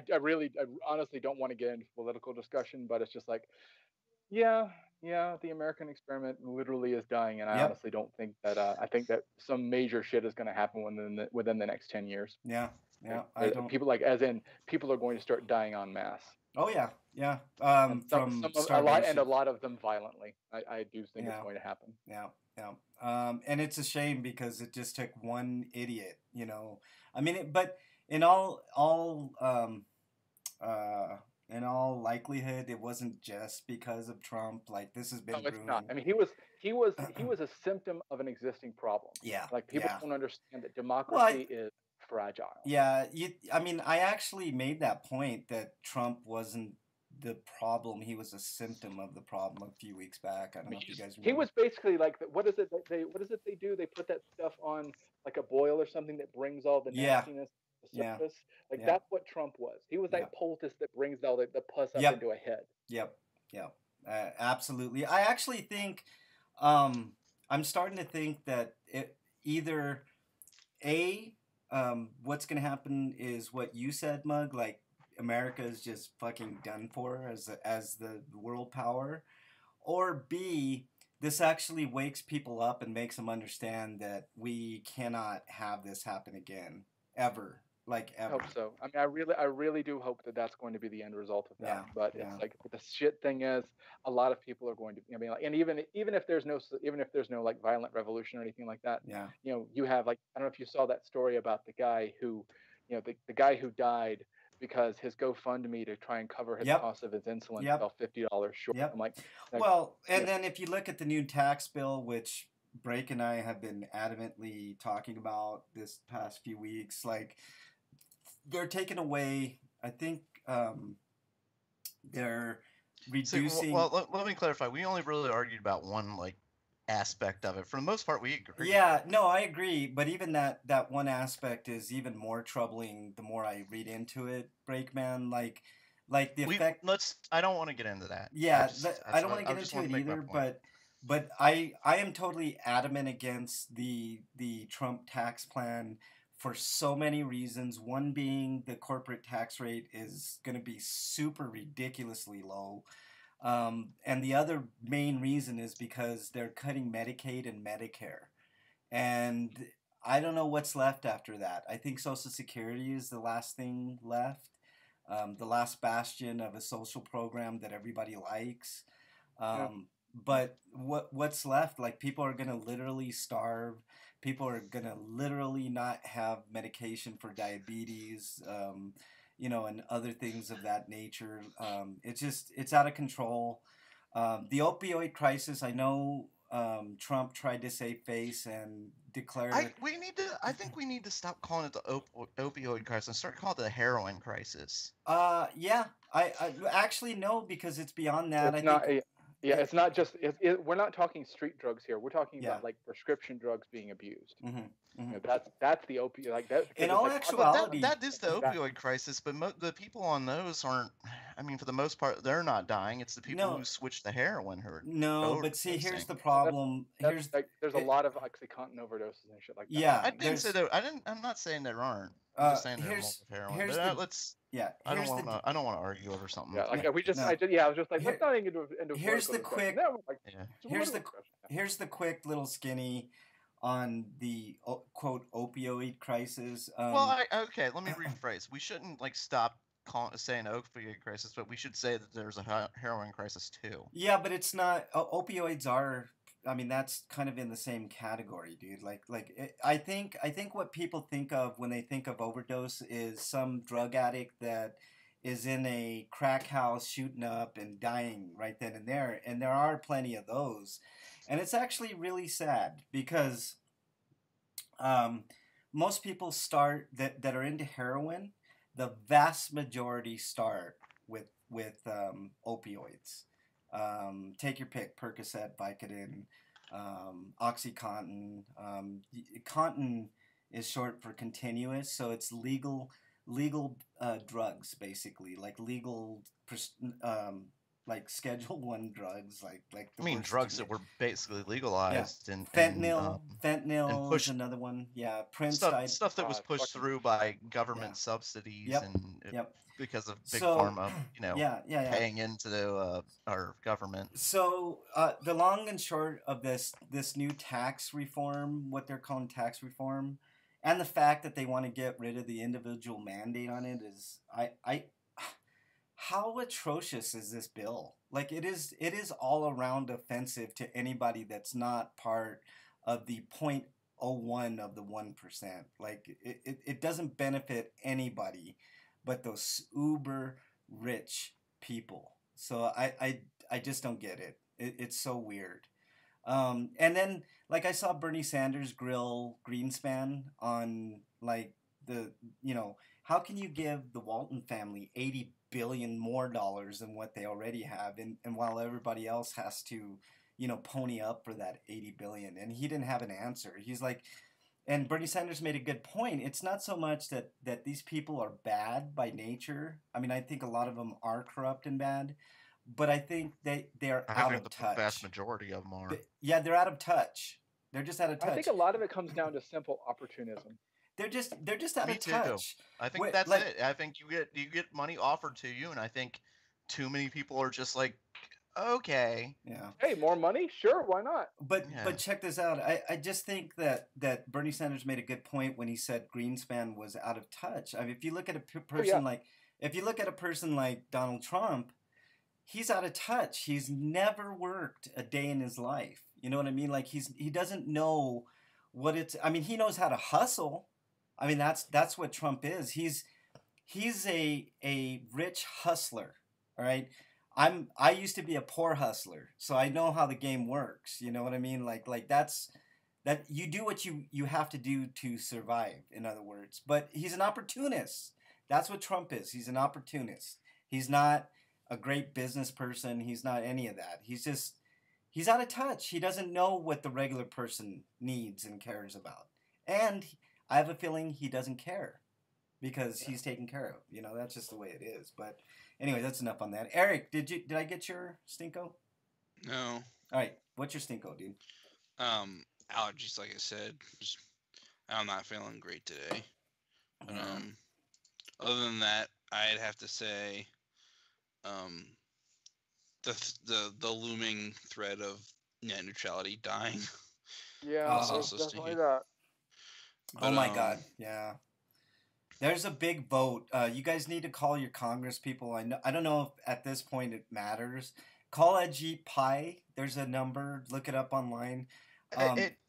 honestly don't want to get into political discussion, but it's just like, yeah, the American experiment literally is dying, and I honestly don't think that. I think that some major shit is going to happen within the next 10 years. Yeah. People people are going to start dying en masse. Oh yeah. A lot of them violently. I do think it's going to happen. Yeah. And it's a shame because it just took one idiot. I mean, but in all likelihood, it wasn't just because of Trump. Like this has been. No, it's not. I mean, he was a symptom of an existing problem. Yeah. Like people don't understand that democracy is fragile. Yeah, I mean, I actually made that point that Trump wasn't the problem; he was a symptom of the problem a few weeks back. I don't know if you guys remember. He was basically like, what is it they do? They put that stuff on like a boil or something that brings all the nastiness to the surface. That's what Trump was. He was that poultice that brings all the pus up into a head. Yep. Absolutely. I actually think I'm starting to think that it either what's going to happen is what you said, Mug, like America is just fucking done for as the world power, or B, this actually wakes people up and makes them understand that we cannot have this happen again, ever. Like ever. I hope so. I mean, I really do hope that that's going to be the end result of that. But it's like the shit thing is, a lot of people are going to. I mean, like, and even if there's no like violent revolution or anything like that. Yeah. You have like, I don't know if you saw that story about the guy who, the guy who died because his GoFundMe to try and cover his cost of his insulin fell $50 short. Yep. I'm like, well, and then if you look at the new tax bill, which Break and I have been adamantly talking about this past few weeks. Like, they're taking away. I think they're See, reducing. well, let me clarify. We only really argued about one like aspect of it. For the most part, we agree. Yeah, no, I agree. But even that one aspect is even more troubling the more I read into it. Breakman, like the effect. I don't want to get into that. Yeah, I don't want to get into wanna it make my either, point. but I am totally adamant against the Trump tax plan for so many reasons. One being the corporate tax rate is going to be super ridiculously low. And the other main reason is because they're cutting Medicaid and Medicare. And I don't know what's left after that. I think Social Security is the last thing left, the last bastion of a social program that everybody likes. Yeah. But what's left? Like, people are gonna literally starve. People are gonna literally not have medication for diabetes. And other things of that nature. It's out of control. The opioid crisis. I know Trump tried to save face and declare. I think we need to stop calling it the opioid crisis and start calling it the heroin crisis. Yeah. I actually no, because it's beyond that. It's I not. think. Yeah, it's not just. We're not talking street drugs here. We're talking Yeah. about like prescription drugs being abused. Mm-hmm, mm-hmm. You know, that's the opioid. Like that. In it's all like, actuality, that is the opioid crisis, but the people on those aren't. I mean, for the most part, they're not dying. It's the people No. who switch to heroin who are. No, but see, here's the overdosing. problem. that's like there's a lot of OxyContin overdoses and shit like that. Yeah, I didn't say there. I'm not saying there aren't. I'm just saying there are more with heroin. here's But the- let's. yeah. I don't Here's want to. I don't want to argue over something. Yeah, like Yeah, we just. no. I was just like, Here- let's not get into here's the political quick- discussion. No, like, Yeah. it's a Here's the political discussion. here's the quick little skinny on the quote opioid crisis. Well, okay. Let me rephrase. We shouldn't like stop saying opioid crisis, but we should say that there's a heroin crisis too. Yeah, but it's not. Opioids are. I mean, that's kind of in the same category, dude. I think what people think of when they think of overdose is some drug addict that is in a crack house shooting up and dying right then and there. And there are plenty of those. And it's actually really sad because most people that are into heroin, the vast majority start with opioids. Take your pick: Percocet, Vicodin, OxyContin. Contin is short for continuous, so it's legal drugs, basically, like legal like Schedule 1 drugs, like I mean, drugs that were basically legalized and fentanyl. and Fentanyl pushed- is another one. Yeah, Prince stuff, died. stuff that was pushed fucking- through by government subsidies Yep. and Yep. because of big So, pharma, Yeah. paying into our government. So the long and short of this new tax reform, what they're calling tax reform, and the fact that they want to get rid of the individual mandate on it is how atrocious is this bill? Like, it is all around offensive to anybody that's not part of the 0.01 of the 1%. Like, it doesn't benefit anybody but those uber rich people. So I just don't get it. It's so weird. And then, like, I saw Bernie Sanders grill Greenspan on, like, how can you give the Walton family $80 billion more dollars than what they already have, and while everybody else has to, pony up for that $80 billion? And he didn't have an answer. He's like, and Bernie Sanders made a good point. It's not so much that these people are bad by nature. I mean, I think a lot of them are corrupt and bad, but I think they're out of touch. The vast majority of them are. They're out of touch. They're just out of touch. I think a lot of it comes down to simple opportunism. They're just out Me of too. touch. I think that's it. I think you get money offered to you, and I think too many people are just like, okay. Yeah. Hey, more money? Sure, why not? But check this out. I just think that Bernie Sanders made a good point when he said Greenspan was out of touch. I mean, if you look at a person like Donald Trump, he's out of touch. He's never worked a day in his life. You know what I mean? Like, he doesn't know what it's. I mean, he knows how to hustle. I mean, that's what Trump is. He's a rich hustler. All right. I used to be a poor hustler, so I know how the game works. You know what I mean? Like that's that you do what you have to do to survive, in other words. But he's an opportunist. That's what Trump is. He's an opportunist. He's not a great business person. He's not any of that. He's out of touch. He doesn't know what the regular person needs and cares about. And I have a feeling he doesn't care because he's taken care of. You know, that's just the way it is. But anyway, that's enough on that. Eric, did I get your stinko? No. All right, what's your stinko, dude? Allergies, like I said. Just, I'm not feeling great today. But, other than that, I'd have to say, the looming threat of net neutrality dying. Yeah, It's Oh. also definitely stinky. that. Oh my God, yeah. There's a big vote. You guys need to call your Congress people. I don't know if at this point it matters. Call Ajit Pai. There's a number. Look it up online.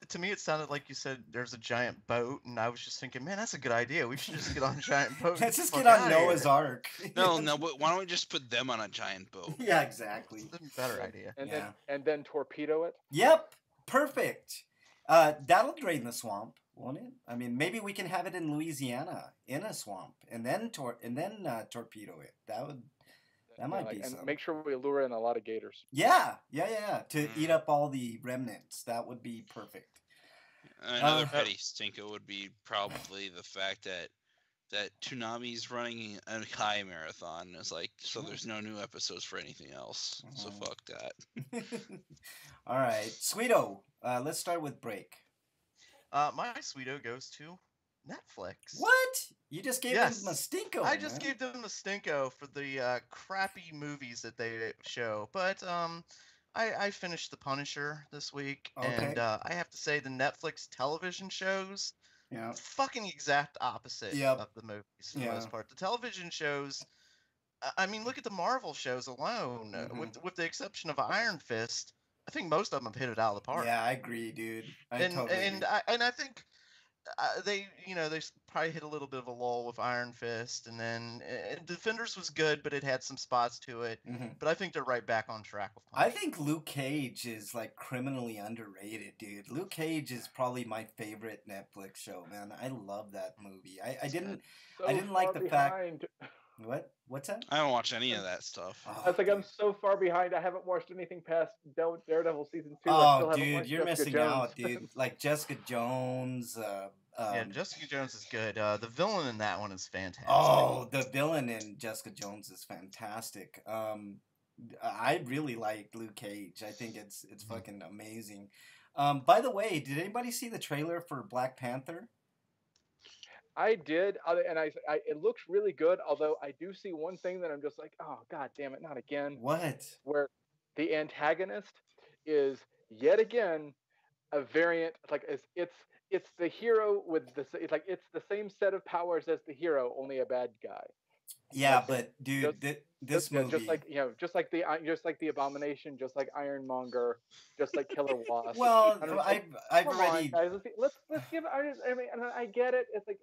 To me, it sounded like you said there's a giant boat, and I was just thinking, man, that's a good idea. We should just get on a giant boat. Let's just Fuck get on outta here. Noah's Ark. No, but why don't we just put them on a giant boat? Yeah, exactly. That's a better idea. And then torpedo it. Yep, perfect. That'll drain the swamp, won't it? I mean, maybe we can have it in Louisiana in a swamp, and then torpedo it. That might be and something. make sure we lure in a lot of gators. Yeah. To eat up all the remnants. That would be perfect. Another petty stinko would be probably the fact that Toonami's running a Kai marathon. It's like, so there's no new episodes for anything else. So fuck that. All right, Sweeto. Let's start with break. My Sweeto goes to Netflix. What? You just gave Yes. them a stinko. I just man. gave them the stinko for the crappy movies that they show. But I finished The Punisher this week, Okay. and I have to say the Netflix television shows, Yeah. fucking exact opposite Yep. of the movies for Yeah. the most part. The television shows, I mean, look at the Marvel shows alone. Mhm. With the exception of Iron Fist, I think most of them have hit it out of the park. Yeah, I agree, dude. I and totally and agree. I think they probably hit a little bit of a lull with Iron Fist, and then Defenders was good, but it had some spots to it. Mhm. But I think they're right back on track with I Punisher. think Luke Cage is like criminally underrated, dude. Luke Cage is probably my favorite Netflix show, man. I love that movie. I didn't So I didn't like far the fact- behind. What's that? I don't watch any of that stuff. Oh, I was like, I'm dude. so far behind. I haven't watched anything past Daredevil season 2. I still Oh, haven't dude, watched you're Jessica missing Jones. out, dude. Like Jessica Jones. Yeah, Jessica Jones is good. The villain in that one is fantastic. Oh, the villain in Jessica Jones is fantastic. I really like Luke Cage. I think it's fucking amazing. By the way, did anybody see the trailer for Black Panther? I did, and I it looks really good. Although I do see one thing that I'm just like, oh god damn it, not again. What? Where the antagonist is yet again a variant. Like it's the hero with it's the same set of powers as the hero, only a bad guy. Yeah, Like, but dude, this Yeah, movie. just like the Abomination, just like Ironmonger, just like Killer Wasp. Well, And it's like, I've come already. on, guys, let's give. I mean, and I get it. It's like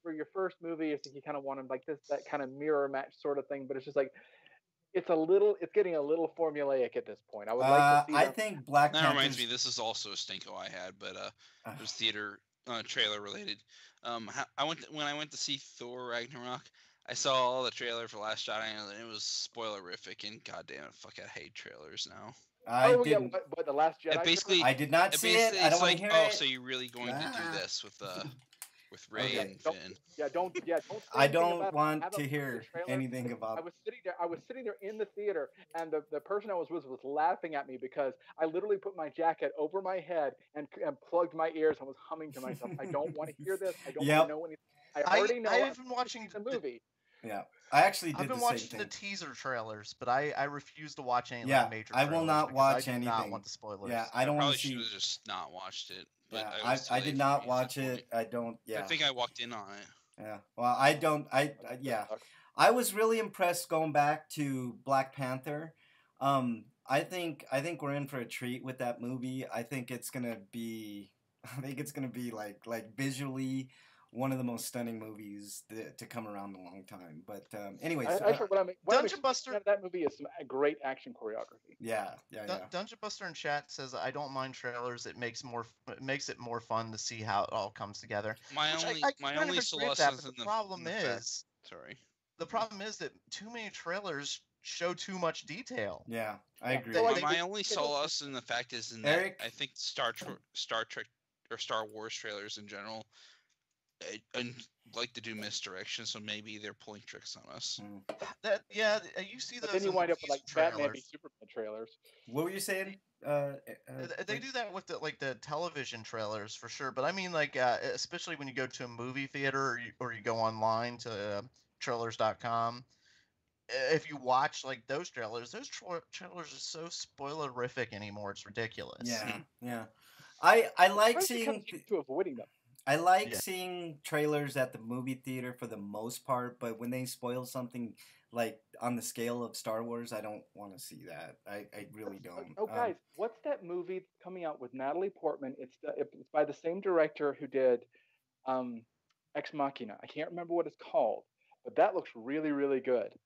for your first movie, it's like you kind of want to like that kind of mirror match sort of thing. But it's just like it's getting a little formulaic at this point. I would like to see. I think Black That Panther. reminds me, this is also a stinko I had, but it was theater trailer related. When I went to see Thor Ragnarok, I saw the trailer for Last Jedi, and it was spoilerific. And goddamn it, fuck, I hate trailers now. I yeah, didn't. but the Last Jedi. It basically, I did not see it. I don't want to hear it. so you're really going to do this with Ray Okay. and Finn? Don't say I anything don't about it. want Have to them hear watch the trailer. anything about. I was sitting there in the theater, and the person I was with was laughing at me because I literally put my jacket over my head and plugged my ears and was humming to myself. I don't want to hear this. I don't want to know anything. I already know. I've been watching the movie. Yeah, I actually did I've been the watching same the thing. teaser trailers, but I refuse to watch any Yeah, of the major I will trailers not because watch I do not anything. want the spoilers. Yeah, I don't want Probably to should see. have just not watched it. But Yeah, it was too I late did for not me at that watch point. it. I don't. Yeah. I think I walked in on it. Yeah. Well, I don't. Yeah. I was really impressed going back to Black Panther. I think we're in for a treat with that movie. I think it's gonna be like visually one of the most stunning movies to come around in a long time. But anyways, Actually, what I'm Dungeon Buster out of that movie is some great action choreography. yeah. Dungeon Buster in chat says, "I don't mind trailers. It makes it more fun to see how it all comes together." My Which only I my kind only of agree with solace that, is but in the problem is sorry. the problem is that too many trailers show too much detail. Yeah, I agree. They- My, they- my only solace in the fact is in that Eric? I think Star Trek or Star Wars trailers in general and like to do misdirection, so maybe they're pulling tricks on us. You see those. But then you in wind up with movies like and Batman v trailers. Superman trailers. What were you saying? They do that with the television trailers for sure, but I mean especially when you go to a movie theater or you go online to trailers.com. If you watch like those trailers, trailers are so spoilerific anymore. It's ridiculous. Yeah. I like Sometimes it comes seeing to avoiding them. I like Yeah. seeing trailers at the movie theater for the most part, but when they spoil something like on the scale of Star Wars, I don't want to see that. I really don't. Oh, guys, what's that movie coming out with Natalie Portman? It's by the same director who did Ex Machina. I can't remember what it's called, but that looks really, really good.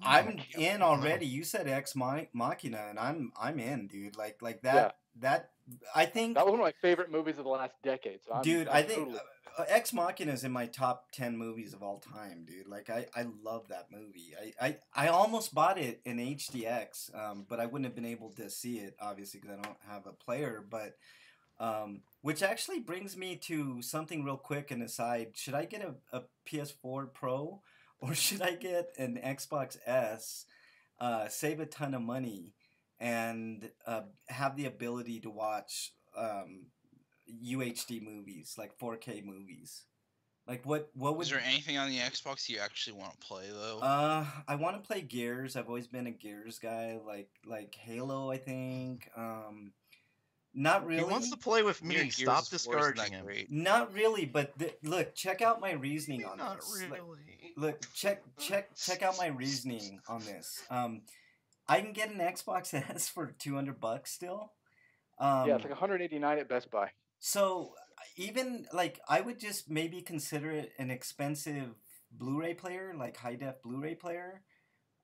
I'm in already. You said Ex Machina, and I'm in, dude. Like that. Yeah. That I think that was one of my favorite movies of the last decade. So I think Ex Machina is in my top 10 movies of all time, dude. Like I love that movie. I almost bought it in HDX, but I wouldn't have been able to see it obviously because I don't have a player. But which actually brings me to something real quick and aside. Should I get a PS4 Pro or should I get an Xbox S? Save a ton of money and have the ability to watch UHD movies, like 4K movies. Like what would? Is there anything on the Xbox you actually want to play though? I want to play Gears. I've always been a Gears guy. Like Halo, I think. Not really. He wants to play with me. Stop discouraging him. Not really, but look, check out my reasoning on this. Not really. Look, check out my reasoning on this. I can get an Xbox S for $200 still. Yeah, it's like $189 at Best Buy. So even like I would just maybe consider it an expensive Blu-ray player, like high def Blu-ray player,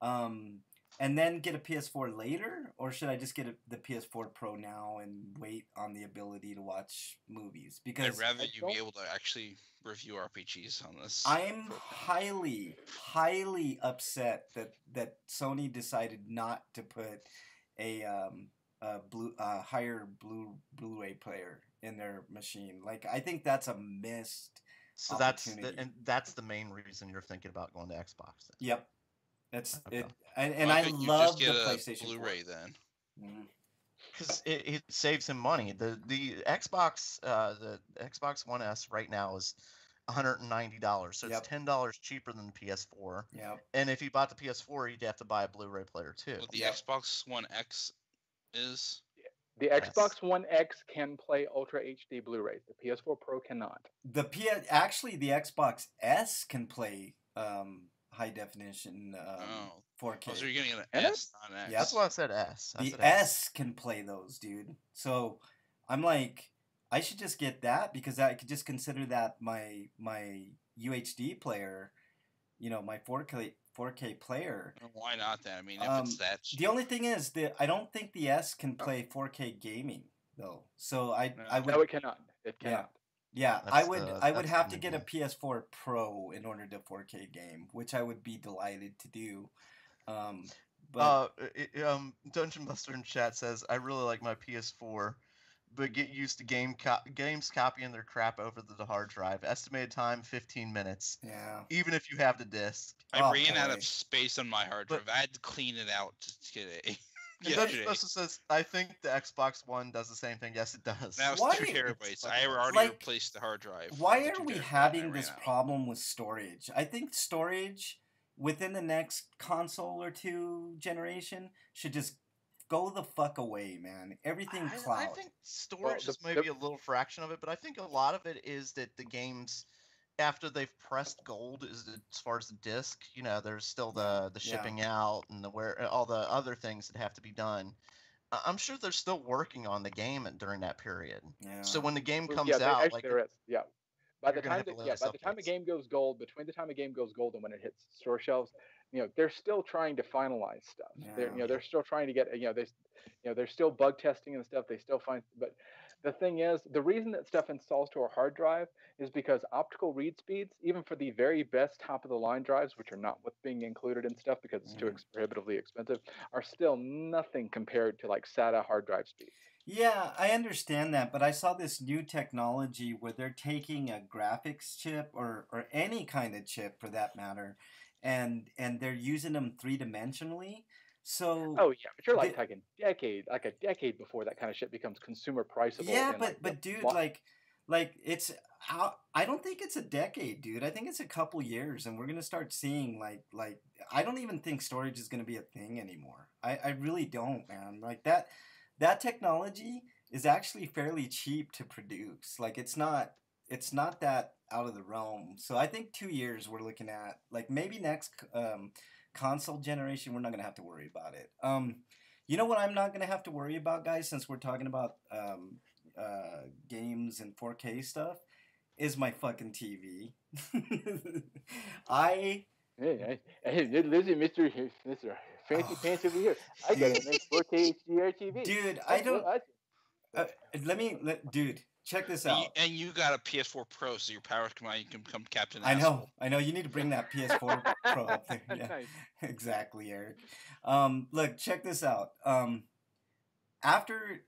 and then get a PS4 later, or should I just get the PS4 Pro now and wait on the ability to watch movies? Because I'd rather you be able to actually review RPGs on this. I'm highly upset that Sony decided not to put a higher Blu-ray player in their machine. Like I think that's a missed opportunity. That's the main reason you're thinking about going to Xbox then. Yep. That's Okay. it. And I love the PlayStation Blu-ray 4. then. Because it saves him money. The Xbox One S right now is $190, so it's $10 cheaper than the PS4. Yeah. And if you bought the PS4, you'd have to buy a Blu-ray player too. What the Xbox One X is? The Xbox One X can play Ultra HD Blu-rays. The PS4 Pro cannot. Actually, the Xbox S can play high definition 4K. So you're getting an S, not an X. That's why I said S. The S can play those, dude. So I'm like, I should just get that because I could just consider that my UHD player, my 4K player. Why not then? I mean, if it's that cheap. The only thing is that I don't think the S can play 4K gaming though. So I would. No, it cannot. It cannot. Yeah, I would have to get a PS4 Pro in order to 4K game, which I would be delighted to do. Dungeon Buster in chat says, I really like my PS4, but get used to games copying their crap over the hard drive. Estimated time 15 minutes. Yeah. Even if you have the disc. I ran out of space on my hard drive. I had to clean it out today. Dungeon Buster says, I think the Xbox One does the same thing. Yes, it does. That was 2 terabytes. I already replaced the hard drive. Why are we having this problem with storage? I think storage within the next console or two generation should just go the fuck away, man. Everything cloud. I think storage is maybe a little fraction of it, but I think a lot of it is that the games, after they've pressed gold, as far as the disc, there's still the shipping out and all the other things that have to be done. I'm sure they're still working on the game during that period. Yeah. So when the game comes out, there is. Yeah. by You're the gonna time have to that let us by the time a updates. game goes gold, between the time a game goes gold and when it hits store shelves, they're still trying to finalize stuff. They're Yeah. they're still trying to get they're still bug testing and stuff. They still find, but the thing is, the reason that stuff installs to a hard drive is because optical read speeds, even for the very best top of the line drives, which are not what's being included in stuff because it's too prohibitively expensive, are still nothing compared to like SATA hard drive speeds. Yeah, I understand that, but I saw this new technology where they're taking a graphics chip or any kind of chip for that matter, and they're using them three-dimensionally. So Oh yeah, but you're the, like a decade before that kind of shit becomes consumer priceable yeah, in like but dude, like it's how I don't think it's a decade, dude. I think it's a couple years, and we're gonna start seeing like I don't even think storage is gonna be a thing anymore. I really don't, man. Like that technology is actually fairly cheap to produce. Like it's not that out of the realm. So I think 2 years we're looking at like maybe next console generation we're not gonna have to worry about it. You know what I'm not gonna have to worry about, guys, since we're talking about games and 4K stuff, is my fucking TV. I hey, listen, Mister Fancy oh, Pants over here. I got dude, a nice 4K HDR TV. dude, I That's don't. what I. Uh, dude, check this And you, out. and you got a PS4 Pro, so your power come out. You can become Captain I know, Asshole. I know. You need to bring that PS4 Pro up there. Yeah, Nice. exactly, Eric. Look, check this out. After,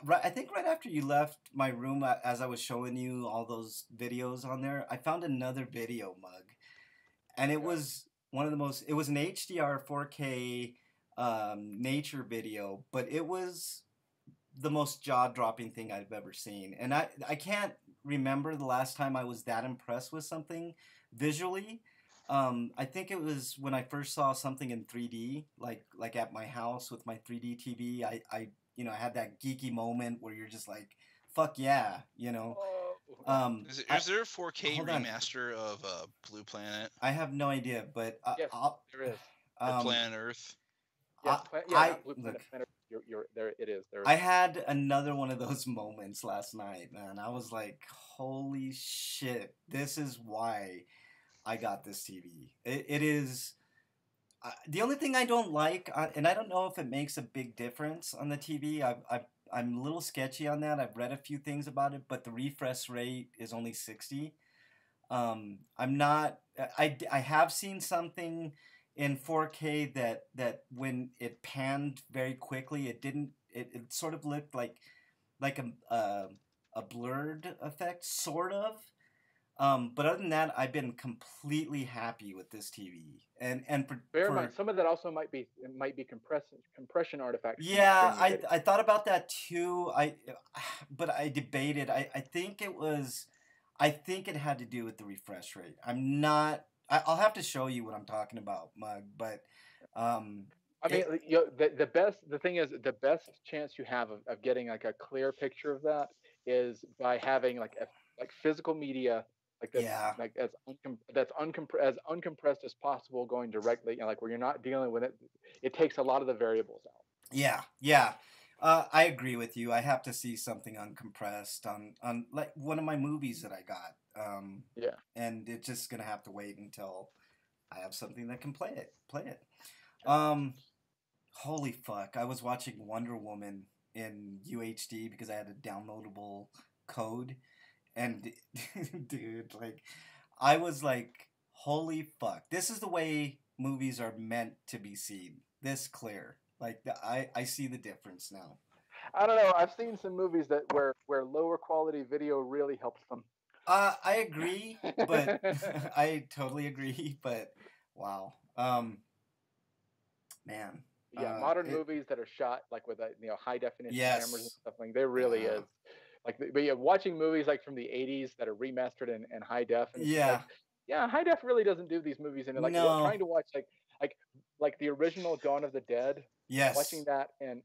I think right after you left my room, as I was showing you all those videos on there, I found another video mug, and it was one of the most. It was an HDR 4K nature video, but it was the most jaw-dropping thing I've ever seen. And I can't remember the last time I was that impressed with something visually. I think it was when I first saw something in 3D, like at my house with my 3D TV. I had that geeky moment where you're just like, "Fuck yeah," you know. Oh. Is there a 4K Hold on. remaster of Blue Planet I have no idea, but Yes, I'll, there is. or um, Planet Earth? Yes, I not Blue Planet. look. Planet. You're there. It is. There is. I had another one of those moments last night, man. I was like, holy shit, this is why I got this TV. It is. The only thing I don't like, and I don't know if it makes a big difference on the TV, I'm a little sketchy on that. I've read a few things about it, but the refresh rate is only 60. I'm not. I have seen something in 4K that when it panned very quickly, it didn't. It sort of looked like a blurred effect, sort of. But other than that, I've been completely happy with this TV. And Bear in mind, some of that also might be compression artifacts. yeah, from the I thought about that too. But I debated. I think it had to do with the refresh rate. I'm not. I'll have to show you what I'm talking about, Mug. But I mean, the thing is, the best chance you have of getting like a clear picture of that is by having like physical media like that's yeah, like as uncompressed as possible going directly, like where you're not dealing with it. It takes a lot of the variables out. yeah. I agree with you. I have to see something uncompressed on like one of my movies that I got. Yeah. And it's just gonna have to wait until I have something that can play it. Play it. Um, Holy fuck! I was watching Wonder Woman in UHD because I had a downloadable code, and dude, like, I was like, "Holy fuck! This is the way movies are meant to be seen. This clear. Like, I see the difference now." I don't know. I've seen some movies that where lower quality video really helps them. I agree, but I totally agree. But wow, man. Yeah, modern movies that are shot like with high definition cameras and Yes. stuff like there really Yeah. is like but yeah, watching movies like from the 80s that are remastered in high def, and it's just Yeah. like, yeah, high def really doesn't do these movies, and like No. trying to watch like like the original Dawn of the Dead, watching Yes. that and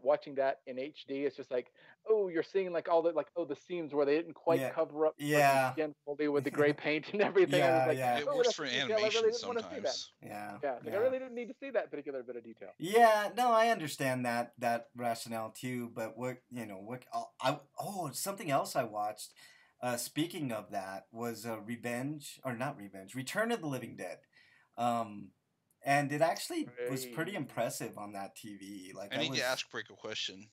watching that in HD, it's just like, oh, you're seeing like all the the seams where they didn't quite Yeah. cover up Yeah. skin fully with the gray paint and everything. I was like, Yeah. It oh, works that's for a detail I animation really didn't want to see that. sometimes. Yeah. Yeah, like I really didn't need to see that particular bit of detail. Yeah, no, I understand that rationale too. But what something else I watched. speaking of that, was Revenge, or not Revenge, Return of the Living Dead. Um, and it actually was pretty impressive on that TV. Like I need to ask Break a question.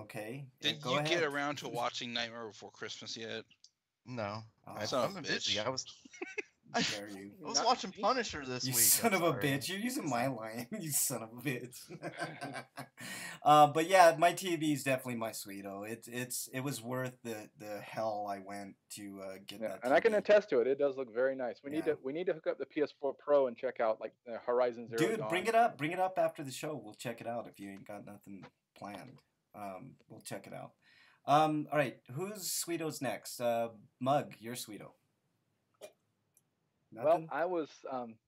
Okay. Did go you ahead. get around to watching Nightmare Before Christmas yet? No. Son I'm busy. I dare you. I was watching Punisher this you week. son of a bitch. You're using my line. You son of a bitch. But yeah, my TV is definitely my sweeto. It was worth the hell I went to get that. And TV. I can attest to it. It does look very nice. We need to hook up the PS4 Pro and check out like Horizon Zero Dawn. Dude, bring it up. Bring it up after the show. We'll check it out if you ain't got nothing planned. We'll check it out. All right, who's Sweeto's next? Mug, you're Sweeto. Nothing? Well, I was,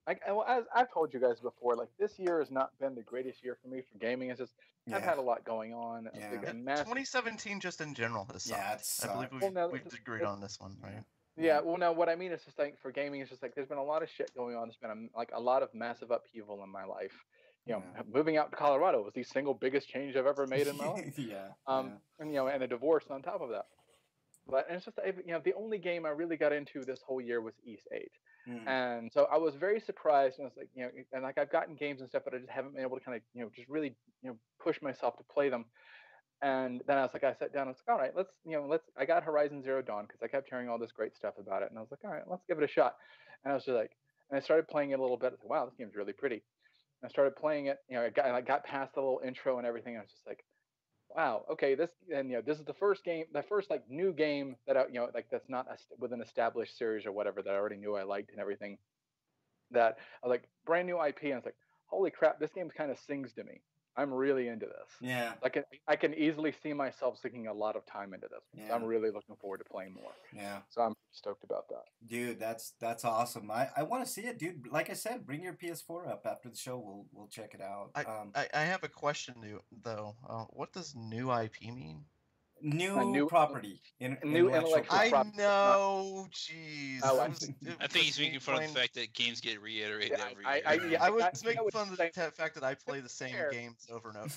as I've told you guys before, like this year has not been the greatest year for me for gaming. It's just I've had a lot going on. Yeah. 2017 just in general has sucked. Yeah, it's I believe we've agreed on this one, right? Yeah, well, now what I mean is just like for gaming, it's just like there's been a lot of shit going on. There's been a lot of massive upheaval in my life. You know, moving out to Colorado was the single biggest change I've ever made in my life. And and a divorce on top of that. But and it's just the only game I really got into this whole year was East 8. And so I was very surprised, and I was like, and like I've gotten games and stuff, but I just haven't been able to kind of, just really, push myself to play them. And then I was like, I sat down, I was like, all right, I got Horizon Zero Dawn because I kept hearing all this great stuff about it. And I was like, all right, let's give it a shot. And I was just like, and I started playing it a little bit. I was like, wow, this game's really pretty. And I started playing it, I got past the little intro and everything. And I was just like, wow, okay, this is the first like new game that that's not with an established series or whatever that I already knew I liked and everything. That I was like brand new IP, and I was like, holy crap, this game kind of sings to me. I'm really into this. Yeah. I can easily see myself sinking a lot of time into this. Yeah. So I'm really looking forward to playing more. Yeah. So I'm stoked about that. Dude, that's awesome. I want to see it, dude. Like I said, bring your PS4 up after the show. We'll check it out. I have a question though. What does new IP mean? New property. New intellectual property. I know, jeez. I think he's making fun of the fact that games get reiterated every year. I was making fun of the fact that I play the same games over and over.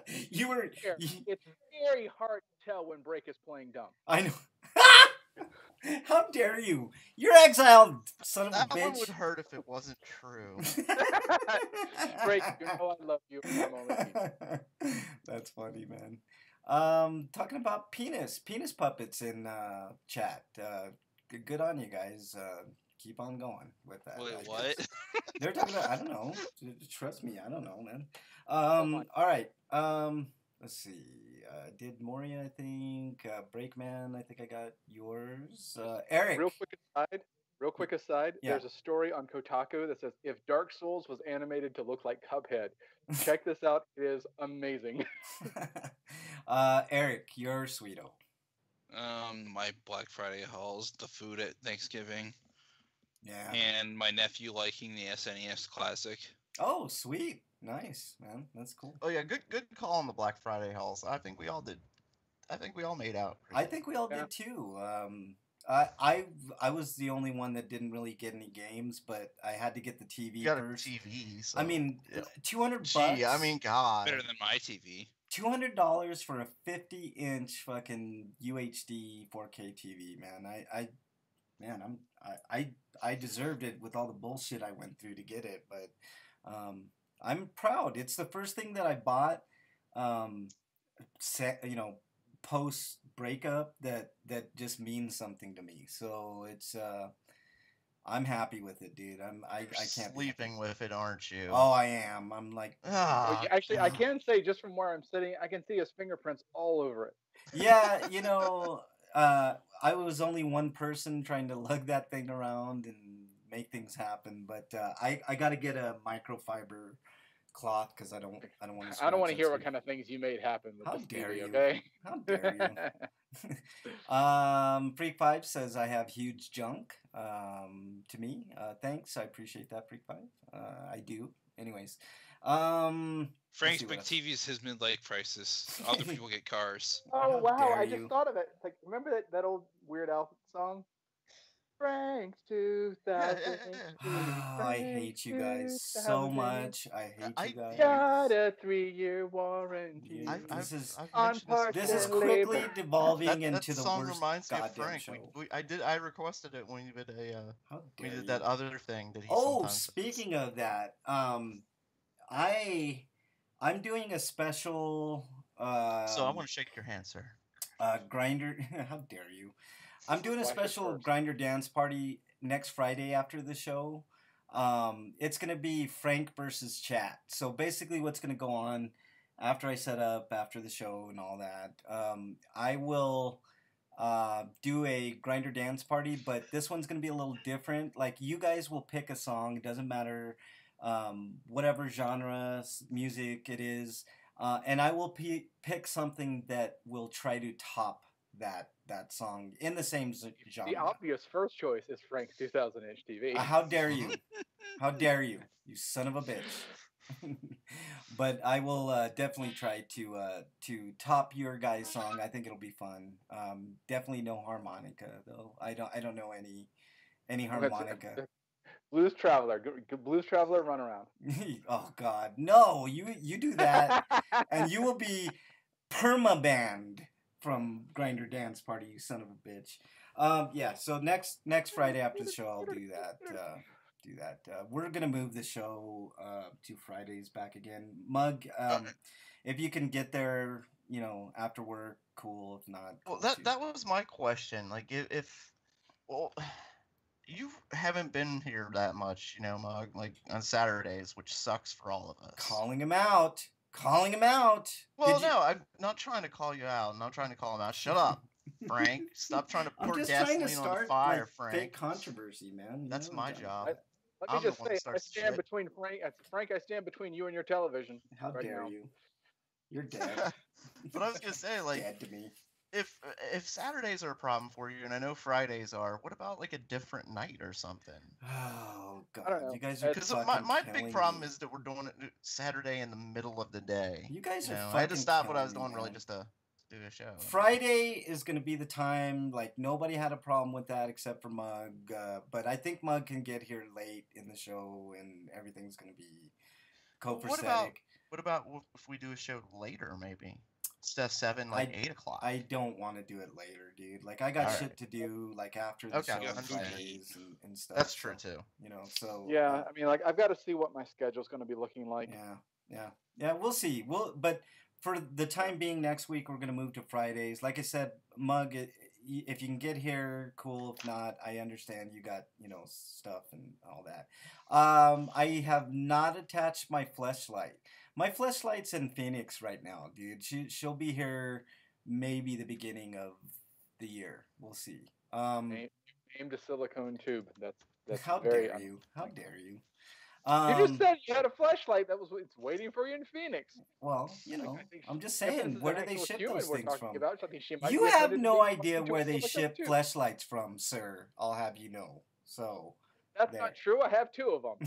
It's very hard to tell when Break is playing dumb. I know. How dare you? You're exiled, son of a bitch. That one would hurt if it wasn't true. Break, I love you. That's funny, man. Talking about penis puppets in chat. Good on you guys. Keep on going with that. Wait, what? They're talking about, I don't know. Trust me, I don't know, man. All right. Let's see. Did Moria, I think. Breakman, I think I got yours. Eric. Real quick aside. Yeah. There's a story on Kotaku that says if Dark Souls was animated to look like Cuphead. Check this out. It is amazing. Eric, you're Sweeto. My Black Friday hauls, the food at Thanksgiving. Yeah. And my nephew liking the SNES Classic. Oh, sweet. Nice, man. That's cool. Oh yeah, good call on the Black Friday hauls. I think we all did. I think we all made out. I think we all did too. I was the only one that didn't really get any games, but I had to get the TV you got first. A TV. So, I mean, yeah. $200. Gee, I mean, God. Better than my TV. $200 for a 50-inch fucking UHD 4K TV, man. I deserved it with all the bullshit I went through to get it, but I'm proud. It's the first thing that I bought, post breakup that just means something to me. So it's I'm happy with it, dude. I can't sleeping with it, aren't you? Oh, I am. I'm like actually I can say just from where I'm sitting, I can see his fingerprints all over it. Yeah, I was only one person trying to lug that thing around and make things happen, but I got to get a microfiber cloth because I don't want to. I don't want to hear what kind of things you made happen with this TV, okay? How dare you? Freak 5 says I have huge junk. To me, thanks. I appreciate that, Freak 5. I do. Anyways, Frank's big TV is his midlife crisis. Other people get cars. Oh wow! I just thought of it. Like, remember that old Weird Al song? Frank's Yeah, 2000. I hate you guys so much. I hate you guys. Got a 3-year warranty I've on mentioned this parts This is and before. quickly labor. devolving That into the song worst reminds me of goddamn Frank. show. I requested it when we did How we dare did you? that other thing that he Oh, sometimes does. speaking of that, I'm doing a special So I want to shake your hand, sir. grinder. How dare you? I'm doing a Flash it special first. grinder dance party next Friday after the show. It's gonna be Frank versus chat. So basically, what's gonna go on after I set up after the show and all that, I will do a grinder dance party, but this one's gonna be a little different. Like you guys will pick a song. It doesn't matter, whatever genre music it is, and I will pick something that will try to top that song in the same genre. The obvious first choice is Frank's 2000-inch TV. How dare you? How dare you, you son of a bitch! But I will definitely try to top your guys' song. I think it'll be fun. Definitely no harmonica though. I don't know any harmonica. Blues Traveler, Blues Traveler, run around. Oh God, no! You do that, and you will be perma-banned from Grinder Dance Party, you son of a bitch. Yeah. So next Friday after the show, I'll do that. We're gonna move the show to Fridays back again. Mug, if you can get there, after work, cool. If not, Well, cool too. that was my question. Like, if well, you haven't been here that much, Mug, like on Saturdays, which sucks for all of us. Calling him out. Well, no, I'm not trying to call you out. I'm not trying to call him out. Shut up, Frank. Stop trying to pour gasoline on the fire, Frank. Fake controversy, man. That's my job. Let me just say, I stand between Frank. I stand between you and your television. How right dare now. you? You're dead. But I was gonna say, like, dead to me. if Saturdays are a problem for you, and I know Fridays are, what about like a different night or something? Oh I don't know. God, you guys are Because fucking my killing big problem me. is that we're doing it Saturday in the middle of the day. You guys are I had to fucking stop what I was killing me, doing really man. just to do a show. Friday is going to be the time. Like nobody had a problem with that except for Mug. But I think Mug can get here late in the show, and everything's going to be copacetic. What about if we do a show later, maybe instead of 7, like 8 o'clock? I don't want to do it later, dude. Like I got All shit right. to do, like after the show You got on food to Fridays and stuff. That's true too. So Yeah, I mean, like I've got to see what my schedule's going to be looking like. Yeah. We'll see. But for the time being, next week we're gonna move to Fridays. Like I said, Mug, if you can get here, cool. If not, I understand you got stuff and all that. I have not attached my fleshlight. My fleshlight's in Phoenix right now, dude. She'll be here maybe the beginning of the year. We'll see. Aimed a silicone tube. That's how very. dare you? How dare you? You just said you had a flashlight that was waiting for you in Phoenix. Well, I'm just saying, where do they ship those things from? You have no idea where they ship fleshlights from, sir. I'll have you know. So that's not true. I have 2 of them.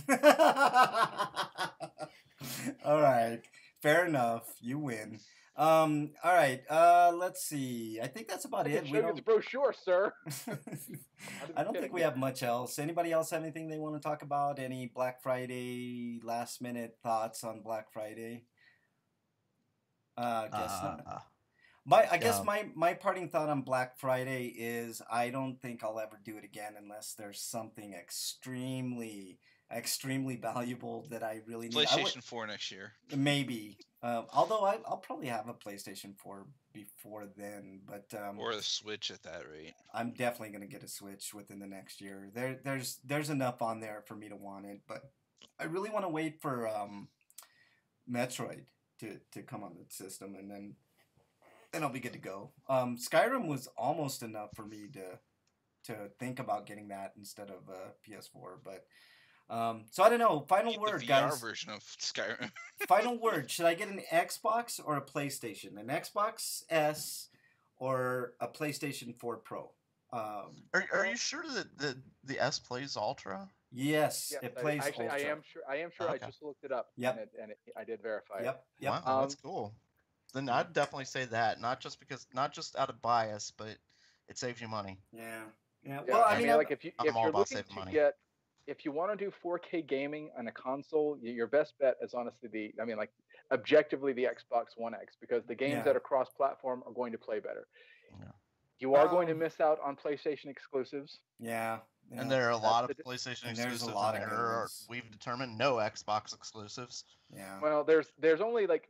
All right, fair enough. You win. All right. Let's see. I think that's about it. We don't. The brochure, sir. I don't think we have much else. Anybody else have anything they want to talk about? Any Black Friday last minute thoughts on Black Friday? Guess not. I guess my parting thought on Black Friday is I don't think I'll ever do it again unless there's something extremely valuable that I really need. PlayStation 4 next year. Maybe. Although I'll probably have a PlayStation 4 before then, but or a Switch at that rate. I'm definitely gonna get a Switch within the next year. There's enough on there for me to want it, but I really want to wait for Metroid to come on the system, and then I'll be good to go. Skyrim was almost enough for me to think about getting that instead of PS4, but. So I don't know. Final word, the VR guys. Version of Skyrim. Final word. Should I get an Xbox or a PlayStation? An Xbox S or a PlayStation 4 Pro? Are you sure that the S plays Ultra? Yes, it plays Ultra. I am sure. Okay. I just looked it up. Yep. And I did verify it. Yep. Wow, that's cool. Then I'd definitely say that. Not just out of bias, but it saves you money. Yeah. Yeah. Yeah, Well, I mean, like if I'm all you're about looking saving to money. get, if you want to do 4K gaming on a console, your best bet is honestly I mean, like objectively the Xbox One X, because the games Yeah. that are cross-platform are going to play better. Yeah. You are going to miss out on PlayStation exclusives. Yeah. And there are a lot of the- PlayStation and there's a exclusives, lot and of there good are, ones. we've determined, no Xbox exclusives. Yeah. Well, there's only like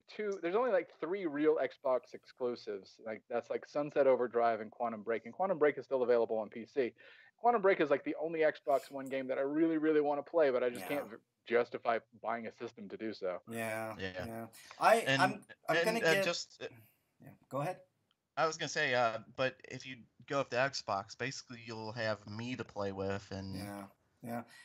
three real Xbox exclusives. Like that's like Sunset Overdrive and Quantum Break, and Quantum Break is still available on PC. Quantum Break is like the only Xbox One game that I really, really want to play, but I just can't justify buying a system to do so. Yeah. Yeah. Yeah. And I'm gonna get. just. Yeah. Go ahead. I was gonna say, but if you go with the Xbox, basically you'll have me to play with, and yeah.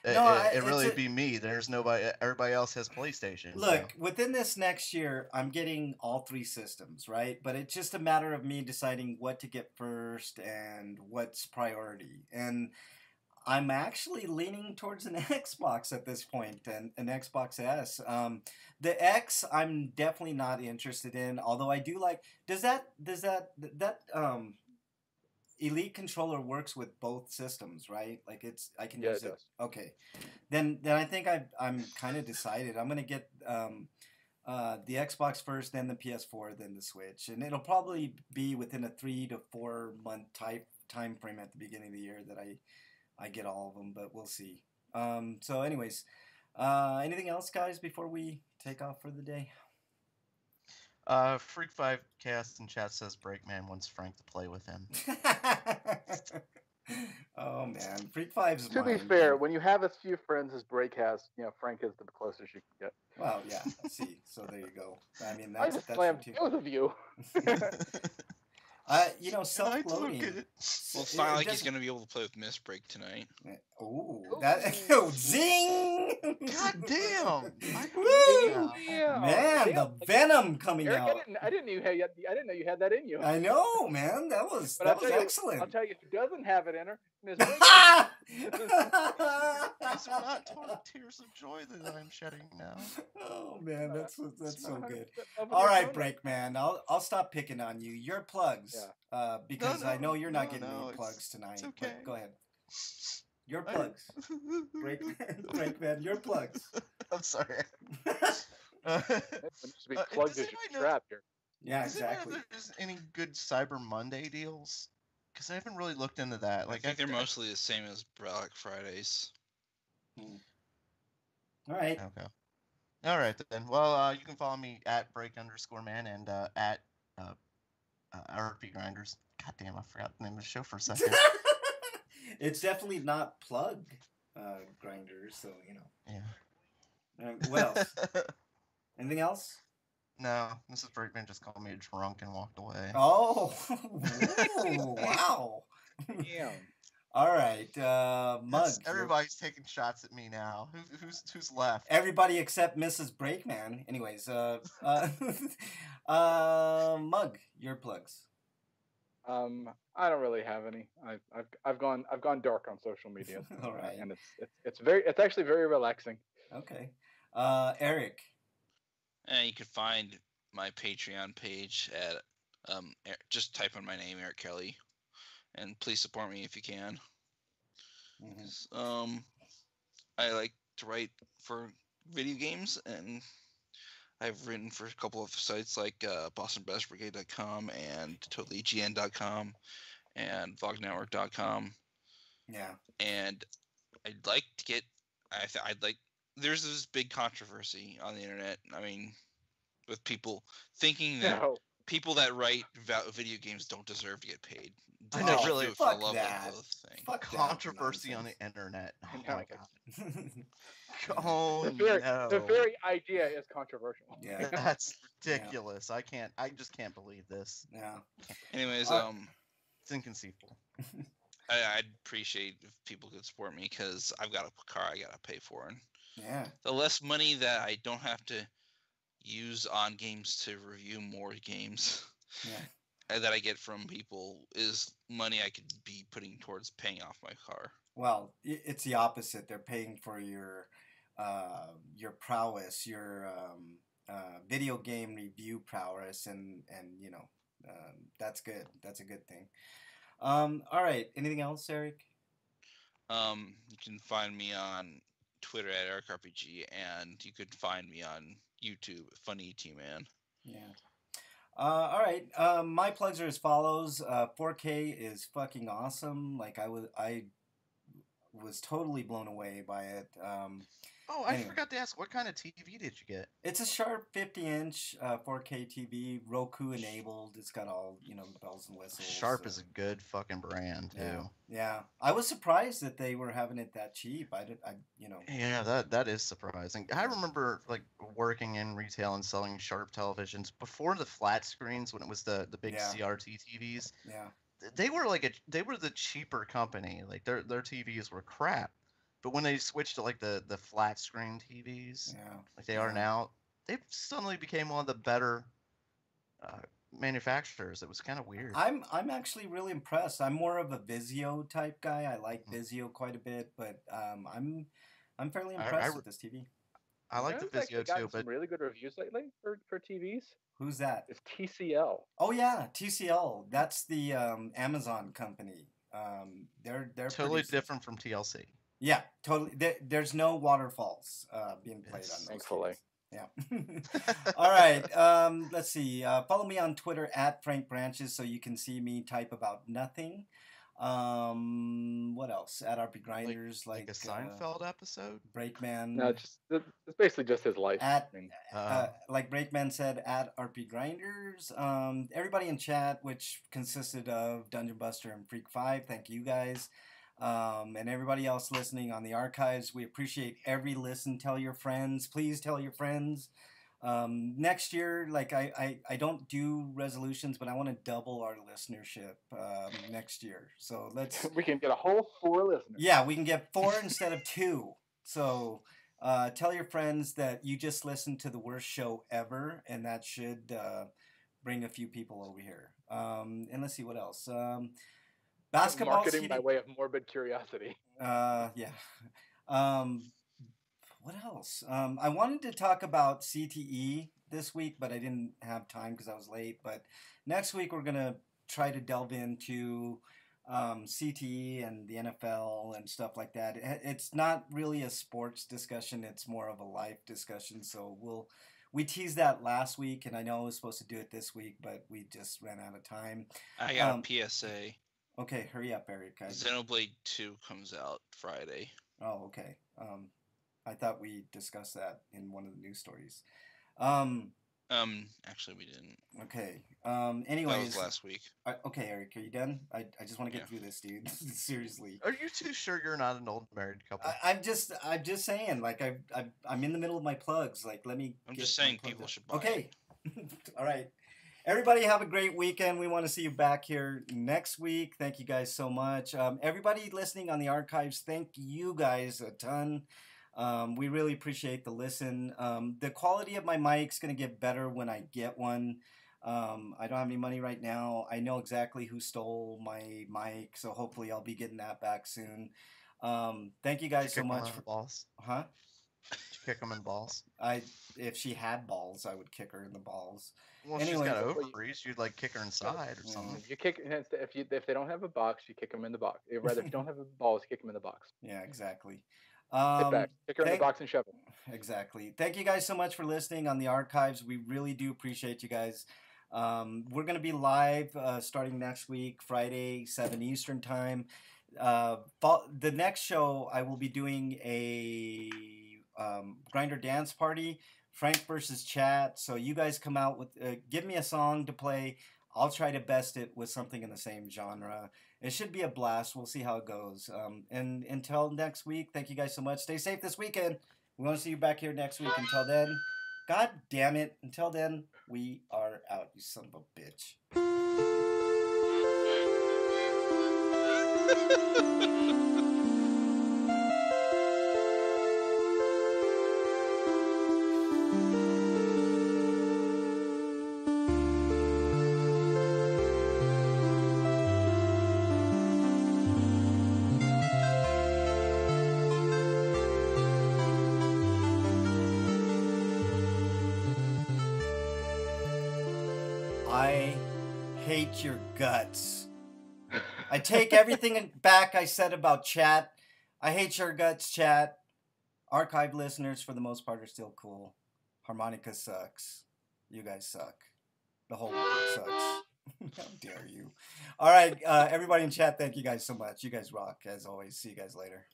It really be me. There's nobody. Everybody else has PlayStation. Look, within this next year, I'm getting all three systems, right? But it's just a matter of me deciding what to get first and what's priority. And I'm actually leaning towards an Xbox at this point, and an Xbox S. The X, I'm definitely not interested in. Although I do like. Does that Elite controller works with both systems, right? Like I can use it. Does. Okay, then I think I'm kind of decided. I'm gonna get the Xbox first, then the PS4, then the Switch, and it'll probably be within a 3 to 4 month time frame at the beginning of the year that I get all of them, but we'll see. So, anyways, anything else, guys, before we take off for the day? Freak 5 cast in chat says Breakman wants Frank to play with him. Oh man, Freak 5's To be fair, when you have as few friends as Break has, Frank is the closest you can get. Well, yeah. See, so there you go. I mean, I just slammed both of you. Self-loading. Well, it's not like he's gonna be able to play with Misbreak tonight. Oh, zing! God damn! Woo! Yeah. Man, the venom coming Eric, out. I didn't know you had that in you. I know, man. That was excellent. I'll tell you who doesn't have it in her. Miss Break. These are not total tears of joy that I'm shedding now. Oh man, that's so good. All right, Breakman. I'll stop picking on you. Your plugs, because I know you're not getting any plugs tonight. It's okay. But go ahead. Your plugs, Breakman. Your plugs. I'm sorry. Be plugged as your trap here. Yeah, Does exactly. If there's any good Cyber Monday deals? Because I haven't really looked into that. Like, I think they're mostly the same as Black Fridays. All right. Okay. All right then. Well, you can follow me at break_man and at RPGrinders. God damn, I forgot the name of the show for a second. It's definitely not plug grinders, so Yeah. What else? Anything else? No, Mrs. Breakman just called me drunk and walked away. Oh, ooh, wow. Damn. All right, Mugs. Everybody's taking shots at me now. Who's left? Everybody except Mrs. Breakman. Anyways, Mug, your plugs. I don't really have any. I've gone dark on social media. All right, and it's actually very relaxing. Okay, Eric. And you can find my Patreon page at just type in my name, Eric Kelly, and please support me if you can. Mm-hmm. I like to write for video games, and I've written for a couple of sites like BostonBestBrigade.com and TotallyGN.com and VogNetwork.com. Yeah. And I'd like to get. There's this big controversy on the internet. I mean, with people thinking that people that write video games don't deserve to get paid. I never really do it for the love that. of the thing. Fuck Controversy that on the internet. Oh No. my god. Oh The very idea is controversial. Yeah. That's ridiculous. I just can't believe this. Yeah. Anyways, It's inconceivable. I'd appreciate if people could support me because I've got a car I gotta pay for, and Yeah. the less money that I don't have to use on games to review more games that I get from people is money I could be putting towards paying off my car. Well, it's the opposite. They're paying for your prowess, your video game review prowess, and that's good. That's a good thing. All right. Anything else, Eric? You can find me on Twitter at EricRPG, and you could find me on YouTube, Funny T Man. Yeah. All right. My plugs are as follows. 4K is fucking awesome. Like I was totally blown away by it. Oh, I Anyway. forgot to ask, what kind of TV did you get? It's a sharp 50-inch 4K TV, Roku enabled. It's got all, bells and whistles. Sharp is a good fucking brand too. Yeah. I was surprised that they were having it that cheap. Yeah, that is surprising. I remember like working in retail and selling Sharp televisions before the flat screens, when it was the big CRT TVs. Yeah. They were they were the cheaper company. Like their TVs were crap. But when they switched to like the flat screen TVs, like they are now, they suddenly became one of the better manufacturers. It was kind of weird. I'm actually really impressed. I'm more of a Vizio type guy. I like Vizio quite a bit, but I'm fairly impressed with this TV. I like the Vizio too, but some really good reviews lately for TVs. Who's that? It's TCL. Oh yeah, TCL. That's the Amazon company. They're totally different from TLC. Yeah, totally. There's no waterfalls being played on those. Thankfully. Yeah. All right. Let's see. Follow me on Twitter at Frank Branches so you can see me type about nothing. What else? At RPGrinders, like a Seinfeld episode. Breakman. No, it's basically just his life. Like Breakman said, at RPGrinders. Everybody in chat, which consisted of Dungeon Buster and Freak 5. Thank you guys. And everybody else listening on the archives, we appreciate every listen. Tell your friends. Please tell your friends. Next year, like I don't do resolutions, but I want to double our listenership next year. So we can get a whole 4 listeners. Yeah, we can get 4 instead of 2. So tell your friends that you just listened to the worst show ever, and that should bring a few people over here. And let's see what else. Basketball marketing by way of morbid curiosity. Yeah. What else? I wanted to talk about CTE this week, but I didn't have time because I was late. But next week we're gonna try to delve into CTE and the NFL and stuff like that. It's not really a sports discussion; it's more of a life discussion. So we teased that last week, and I know I was supposed to do it this week, but we just ran out of time. I got a PSA. Okay, hurry up, Eric. Xenoblade 2 comes out Friday. Oh, okay. I thought we discussed that in one of the news stories. Actually, we didn't. Okay. Anyways. That was last week. Okay, Eric, are you done? I just want to get through this, dude. Seriously. Are you too sure you're not an old married couple? I'm just saying. Like I'm in the middle of my plugs. Like let me. I'm just saying people should buy. Okay. All right. Everybody have a great weekend. We want to see you back here next week. Thank you guys so much. Everybody listening on the archives, thank you guys a ton. We really appreciate the listen. The quality of my mic's going to get better when I get one. I don't have any money right now. I know exactly who stole my mic, so hopefully I'll be getting that back soon. Thank you guys so much. For balls? Huh? Did you kick them in balls? If she had balls, I would kick her in the balls. Well, anyway, she's got ovaries. You'd like kick her inside or something. You kick if they don't have a box, you kick them in the box. Rather, if you don't have balls, kick them in the box. Yeah, exactly. Sit back, kick her in the box and shove it. Exactly. Thank you guys so much for listening on the archives. We really do appreciate you guys. We're gonna be live starting next week, Friday, 7 Eastern time. The next show, I will be doing a Grinder dance party, Frank versus chat. So you guys come out with, give me a song to play. I'll try to best it with something in the same genre. It should be a blast. We'll see how it goes. And until next week, thank you guys so much. Stay safe this weekend. We want to see you back here next week. Until then, God damn it. Until then, we are out, you son of a bitch. I hate your guts. I take everything back I said about chat. I hate your guts, chat. Archive listeners, for the most part, are still cool. Harmonica sucks. You guys suck. The whole world sucks. How dare you? All right, everybody in chat, thank you guys so much. You guys rock, as always. See you guys later.